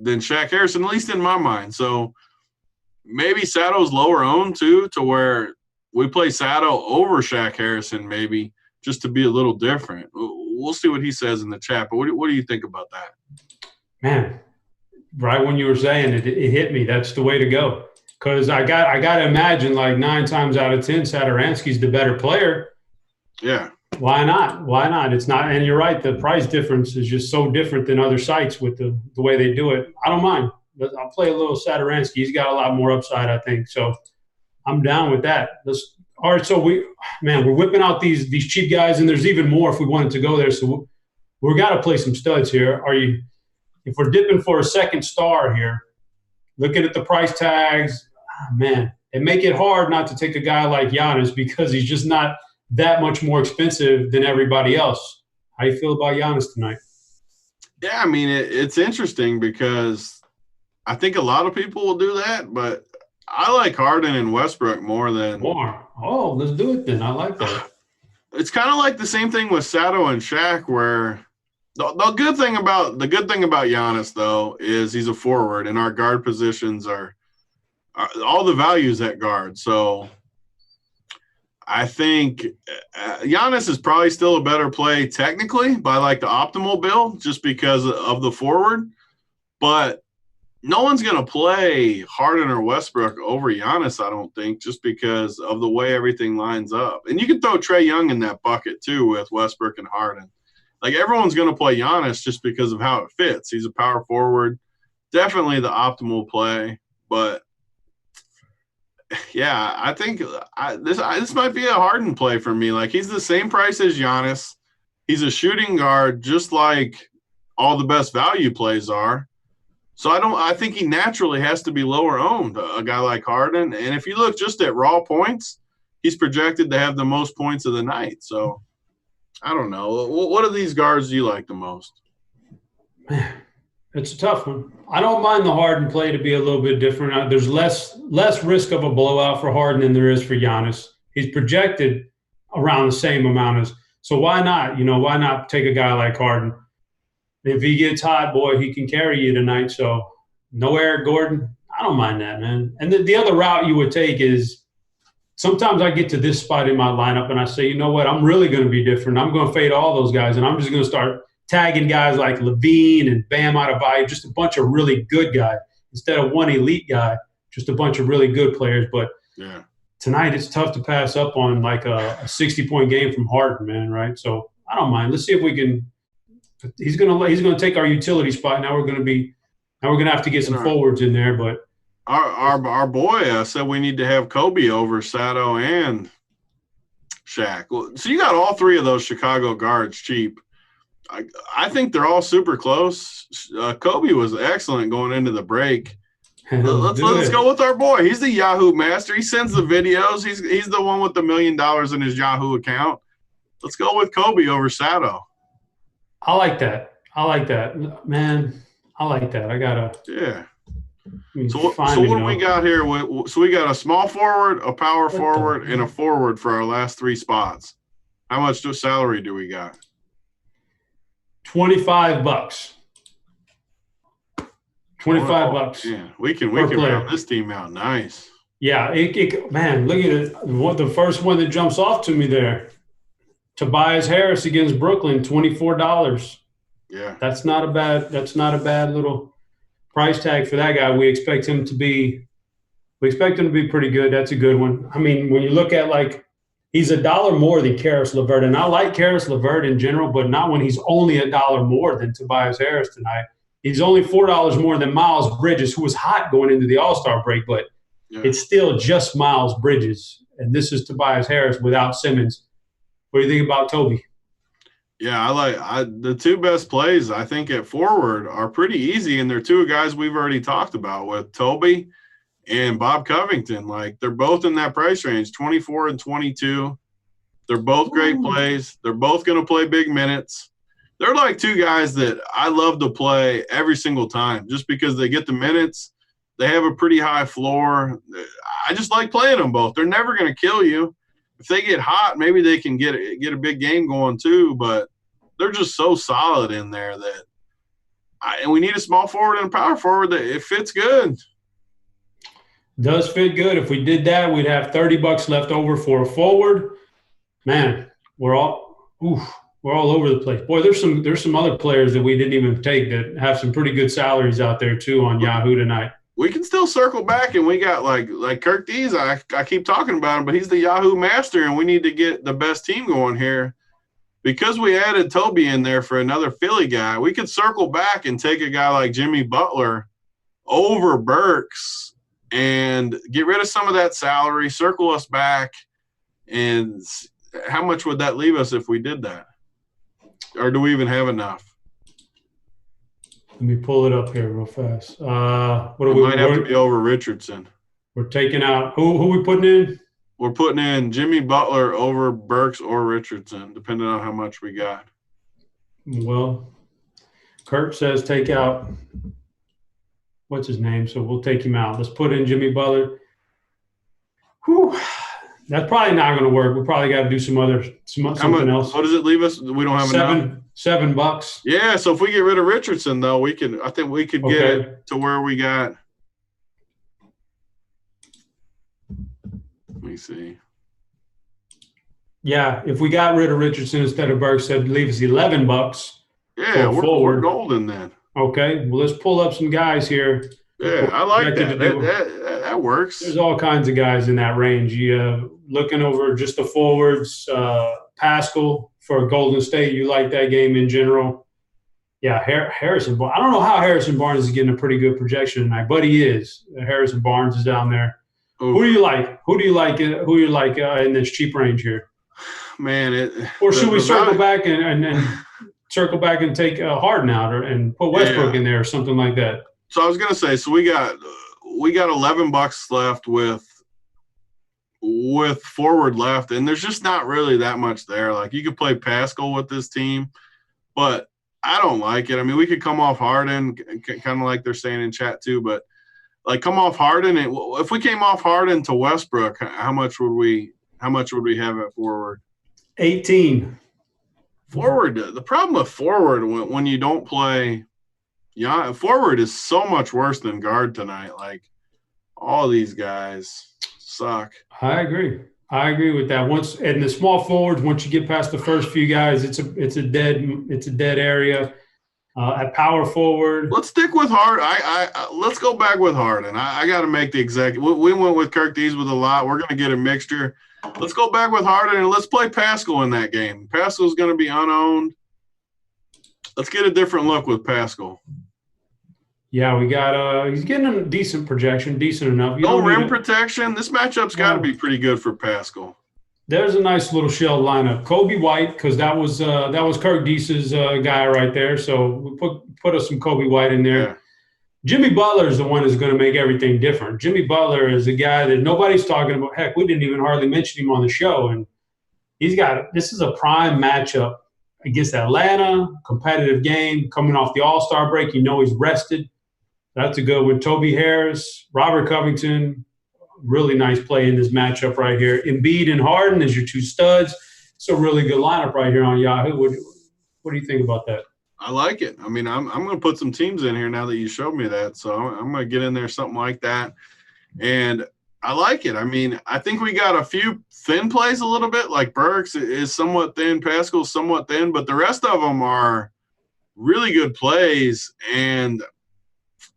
than Shaq Harrison, at least in my mind. So maybe Sato's lower owned, too, to where we play Sato over Shaq Harrison maybe, just to be a little different. We'll see what he says in the chat. But what do you think about that? Man, right when you were saying it, it hit me. That's the way to go. Because I got to imagine, like, 9 times out of 10, Satoransky's the better player. Yeah. Why not? Why not? It's not. And you're right. The price difference is just so different than other sites with the way they do it. I don't mind. I'll play a little Satoransky. He's got a lot more upside, I think. So I'm down with that. All right, so we're whipping out these cheap guys, and there's even more if we wanted to go there. So we're got to play some studs here. If we're dipping for a second star here, looking at the price tags, it make it hard not to take a guy like Giannis because he's just not that much more expensive than everybody else. How you feel about Giannis tonight? Yeah, I mean, it's interesting because I think a lot of people will do that, but I like Harden and Westbrook more. Oh, let's do it then. I like that. It's kind of like the same thing with Sato and Shaq, where the good thing about Giannis, though, is he's a forward, and our guard positions are all the values at guard. So I think Giannis is probably still a better play technically by like the optimal build, just because of the forward, but no one's going to play Harden or Westbrook over Giannis, I don't think, just because of the way everything lines up. And you can throw Trae Young in that bucket, too, with Westbrook and Harden. Like, everyone's going to play Giannis just because of how it fits. He's a power forward. Definitely the optimal play. But, yeah, I think this might be a Harden play for me. Like, he's the same price as Giannis. He's a shooting guard just like all the best value plays are. So I think he naturally has to be lower owned, a guy like Harden. And if you look just at raw points, he's projected to have the most points of the night. So I don't know. What of these guards do you like the most? Man, it's a tough one. I don't mind the Harden play to be a little bit different. There's less risk of a blowout for Harden than there is for Giannis. He's projected around the same amount as – so why not? Why not take a guy like Harden? If he gets hot, boy, he can carry you tonight. So no Eric Gordon. I don't mind that, man. And the other route you would take is sometimes I get to this spot in my lineup and I say, you know what, I'm really going to be different. I'm going to fade all those guys, and I'm just going to start tagging guys like Levine and Bam Adebayo, just a bunch of really good guys instead of one elite guy, just a bunch of really good players. But tonight it's tough to pass up on like a 60-point game from Harden, man, right? So I don't mind. Let's see if we can – he's gonna take our utility spot. Now we're gonna have to get some forwards in there. But our boy said we need to have Kobe over Sato and Shaq. Well, so you got all 3 of those Chicago guards cheap. I think they're all super close. Kobe was excellent going into the break. Let's go with our boy. He's the Yahoo master. He sends the videos. He's the one with the $1 million in his Yahoo account. Let's go with Kobe over Sato. I like that, man. I like that. I gotta. Yeah. So what do we got here? So we got a small forward, a power forward, and a forward for our last 3 spots. How much salary do we got? $25. $25. Yeah, we can round this team out nice. Yeah, man, look at it. What the first one that jumps off to me there? Tobias Harris against Brooklyn, $24. Yeah, that's not a bad little price tag for that guy. We expect him to be pretty good. That's a good one. I mean, when you look at he's $1 more than Karis LeVert, and I like Karis LeVert in general, but not when he's only $1 more than Tobias Harris tonight. He's only $4 more than Miles Bridges, who was hot going into the All-Star break, but it's still just Miles Bridges. And this is Tobias Harris without Simmons. What do you think about Toby? Yeah, the 2 best plays, I think, at forward are pretty easy, and they're 2 guys we've already talked about with Toby and Bob Covington. They're both in that price range, 24 and 22. They're both great plays. They're both going to play big minutes. They're 2 guys that I love to play every single time just because they get the minutes. They have a pretty high floor. I just like playing them both. They're never going to kill you. If they get hot, maybe they can get a big game going too, but they're just so solid in there that and we need a small forward and a power forward that it fits good. Does fit good. If we did that, we'd have $30 left over for a forward. Man, we're all over the place. Boy, there's some other players that we didn't even take that have some pretty good salaries out there too on Yahoo tonight. We can still circle back, and we got like Kirk Dees. I keep talking about him, but he's the Yahoo master, and we need to get the best team going here. Because we added Toby in there for another Philly guy, we could circle back and take a guy like Jimmy Butler over Burks and get rid of some of that salary, circle us back, and how much would that leave us if we did that? Or do we even have enough? Let me pull it up here real fast. What do we might have to be over Richardson. We're taking out who we putting in? We're putting in Jimmy Butler over Burks or Richardson, depending on how much we got. Well, Kurt says take out what's his name, so we'll take him out. Let's put in Jimmy Butler. Whew. That's probably not going to work. We probably got to do something else. What does it leave us? We don't have enough. $7. Yeah, so if we get rid of Richardson, though, I think we could get it to where we got. Let me see. Yeah, if we got rid of Richardson instead of Burks, that'd leave us $11. Yeah, we're golden then. Okay, well, let's pull up some guys here. Yeah, I like that. That works. There's all kinds of guys in that range. You looking over just the forwards, Pascal for Golden State. You like that game in general. Yeah, Harrison Barnes. I don't know how Harrison Barnes is getting a pretty good projection tonight, but he is. Harrison Barnes is down there. Ooh. Who do you like? Who do you like in this cheap range here? Man, or should we circle back and circle back and take Harden out and put Westbrook in there or something like that? So I was gonna say, so we got $11 left with forward left, and there's just not really that much there. You could play Pascal with this team, but I don't like it. I mean, we could come off Harden, kind of like they're saying in chat too, but come off Harden. And if we came off Harden to Westbrook, how much would we have at forward? 18. Forward. The problem with forward when you don't play. Yeah, forward is so much worse than guard tonight. All these guys suck. I agree with that. Once in the small forwards, once you get past the first few guys, it's a dead area. At power forward, let's stick with Harden. Let's go back with Harden. I got to make the exact. We went with Kirk Dees with a lot. We're going to get a mixture. Let's go back with Harden and let's play Pascal in that game. Pascal's going to be unowned. Let's get a different look with Pascal. Yeah, we got he's getting a decent projection, decent enough. No rim protection. This matchup's got to be pretty good for Pascal. There's a nice little shell lineup. Kobe White, because that was Kirk Deese's guy right there. So we put us some Kobe White in there. Jimmy Butler is the one who's going to make everything different. Jimmy Butler is a guy that nobody's talking about. Heck, we didn't even hardly mention him on the show. And this is a prime matchup against Atlanta, competitive game, coming off the All-Star break. You know he's rested. That's a good one. Toby Harris, Robert Covington, really nice play in this matchup right here. Embiid and Harden as your two studs. It's a really good lineup right here on Yahoo. What do you think about that? I like it. I mean, I'm going to put some teams in here now that you showed me that. So I'm going to get in there something like that. And I like it. I mean, I think we got a few thin plays a little bit, like Burks is somewhat thin, Pascal's somewhat thin, but the rest of them are really good plays. And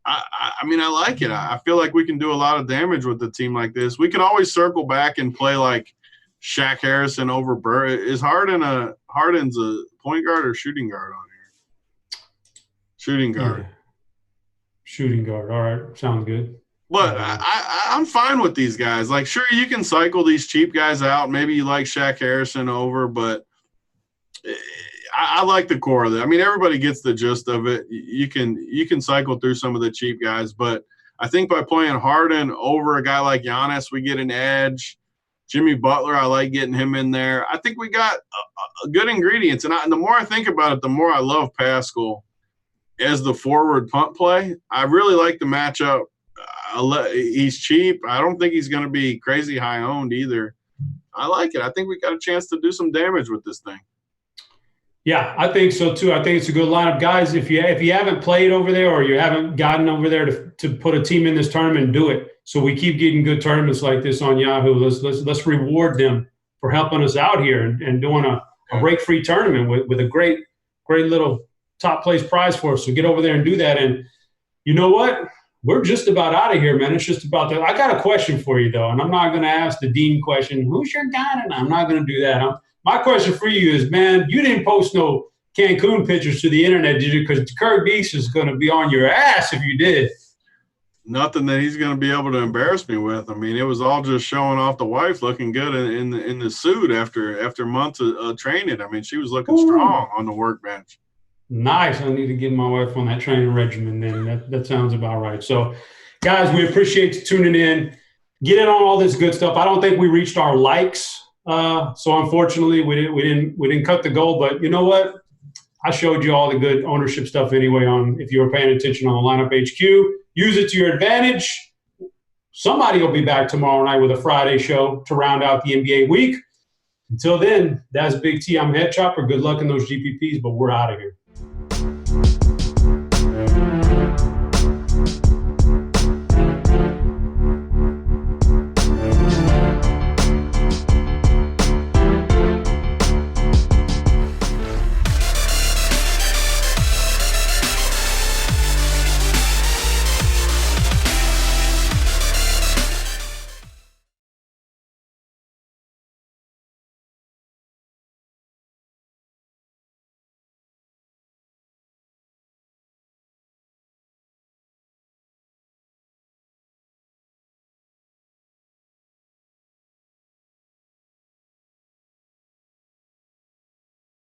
I mean, I like it. I feel like we can do a lot of damage with a team like this. We can always circle back and play like Shaq Harrison over Burr. Is Harden's a point guard or shooting guard on here? Shooting guard. Yeah. Shooting guard. All right. Sounds good. But I'm fine with these guys. Like, sure, you can cycle these cheap guys out. Maybe you like Shaq Harrison over, but I like the core of it. I mean, everybody gets the gist of it. You can cycle through some of the cheap guys, but I think by playing Harden over a guy like Giannis, we get an edge. Jimmy Butler, I like getting him in there. I think we got a good ingredients. And the more I think about it, the more I love Pascal as the forward punt play. I really like the matchup. He's cheap. I don't think he's going to be crazy high owned either. I like it. I think we got a chance to do some damage with this thing. Yeah, I think so too. I think it's a good lineup. Guys, if you haven't played over there or you haven't gotten over there to put a team in this tournament, do it. So we keep getting good tournaments like this on Yahoo. Let's reward them for helping us out here and doing a break-free tournament with a great little top place prize for us. So get over there and do that. And you know what? We're just about out of here, man. It's just about that. I got a question for you, though, and I'm not going to ask the Dean question, who's your guy? And I'm not going to do that. My question for you is, man, you didn't post no Cancun pictures to the internet, did you? Because Kirk Beast is going to be on your ass if you did. Nothing that he's going to be able to embarrass me with. I mean, it was all just showing off the wife looking good in the suit after months of training. I mean, she was looking strong on the workbench. Nice. I need to get my wife on that training regimen then. That sounds about right. So, guys, we appreciate you tuning in. Get in on all this good stuff. I don't think we reached our likes. So, unfortunately, we didn't cut the goal. But you know what? I showed you all the good ownership stuff anyway if you were paying attention on the Lineup HQ. Use it to your advantage. Somebody will be back tomorrow night with a Friday show to round out the NBA week. Until then, that's Big T. I'm Head Chopper. Good luck in those GPPs, but we're out of here.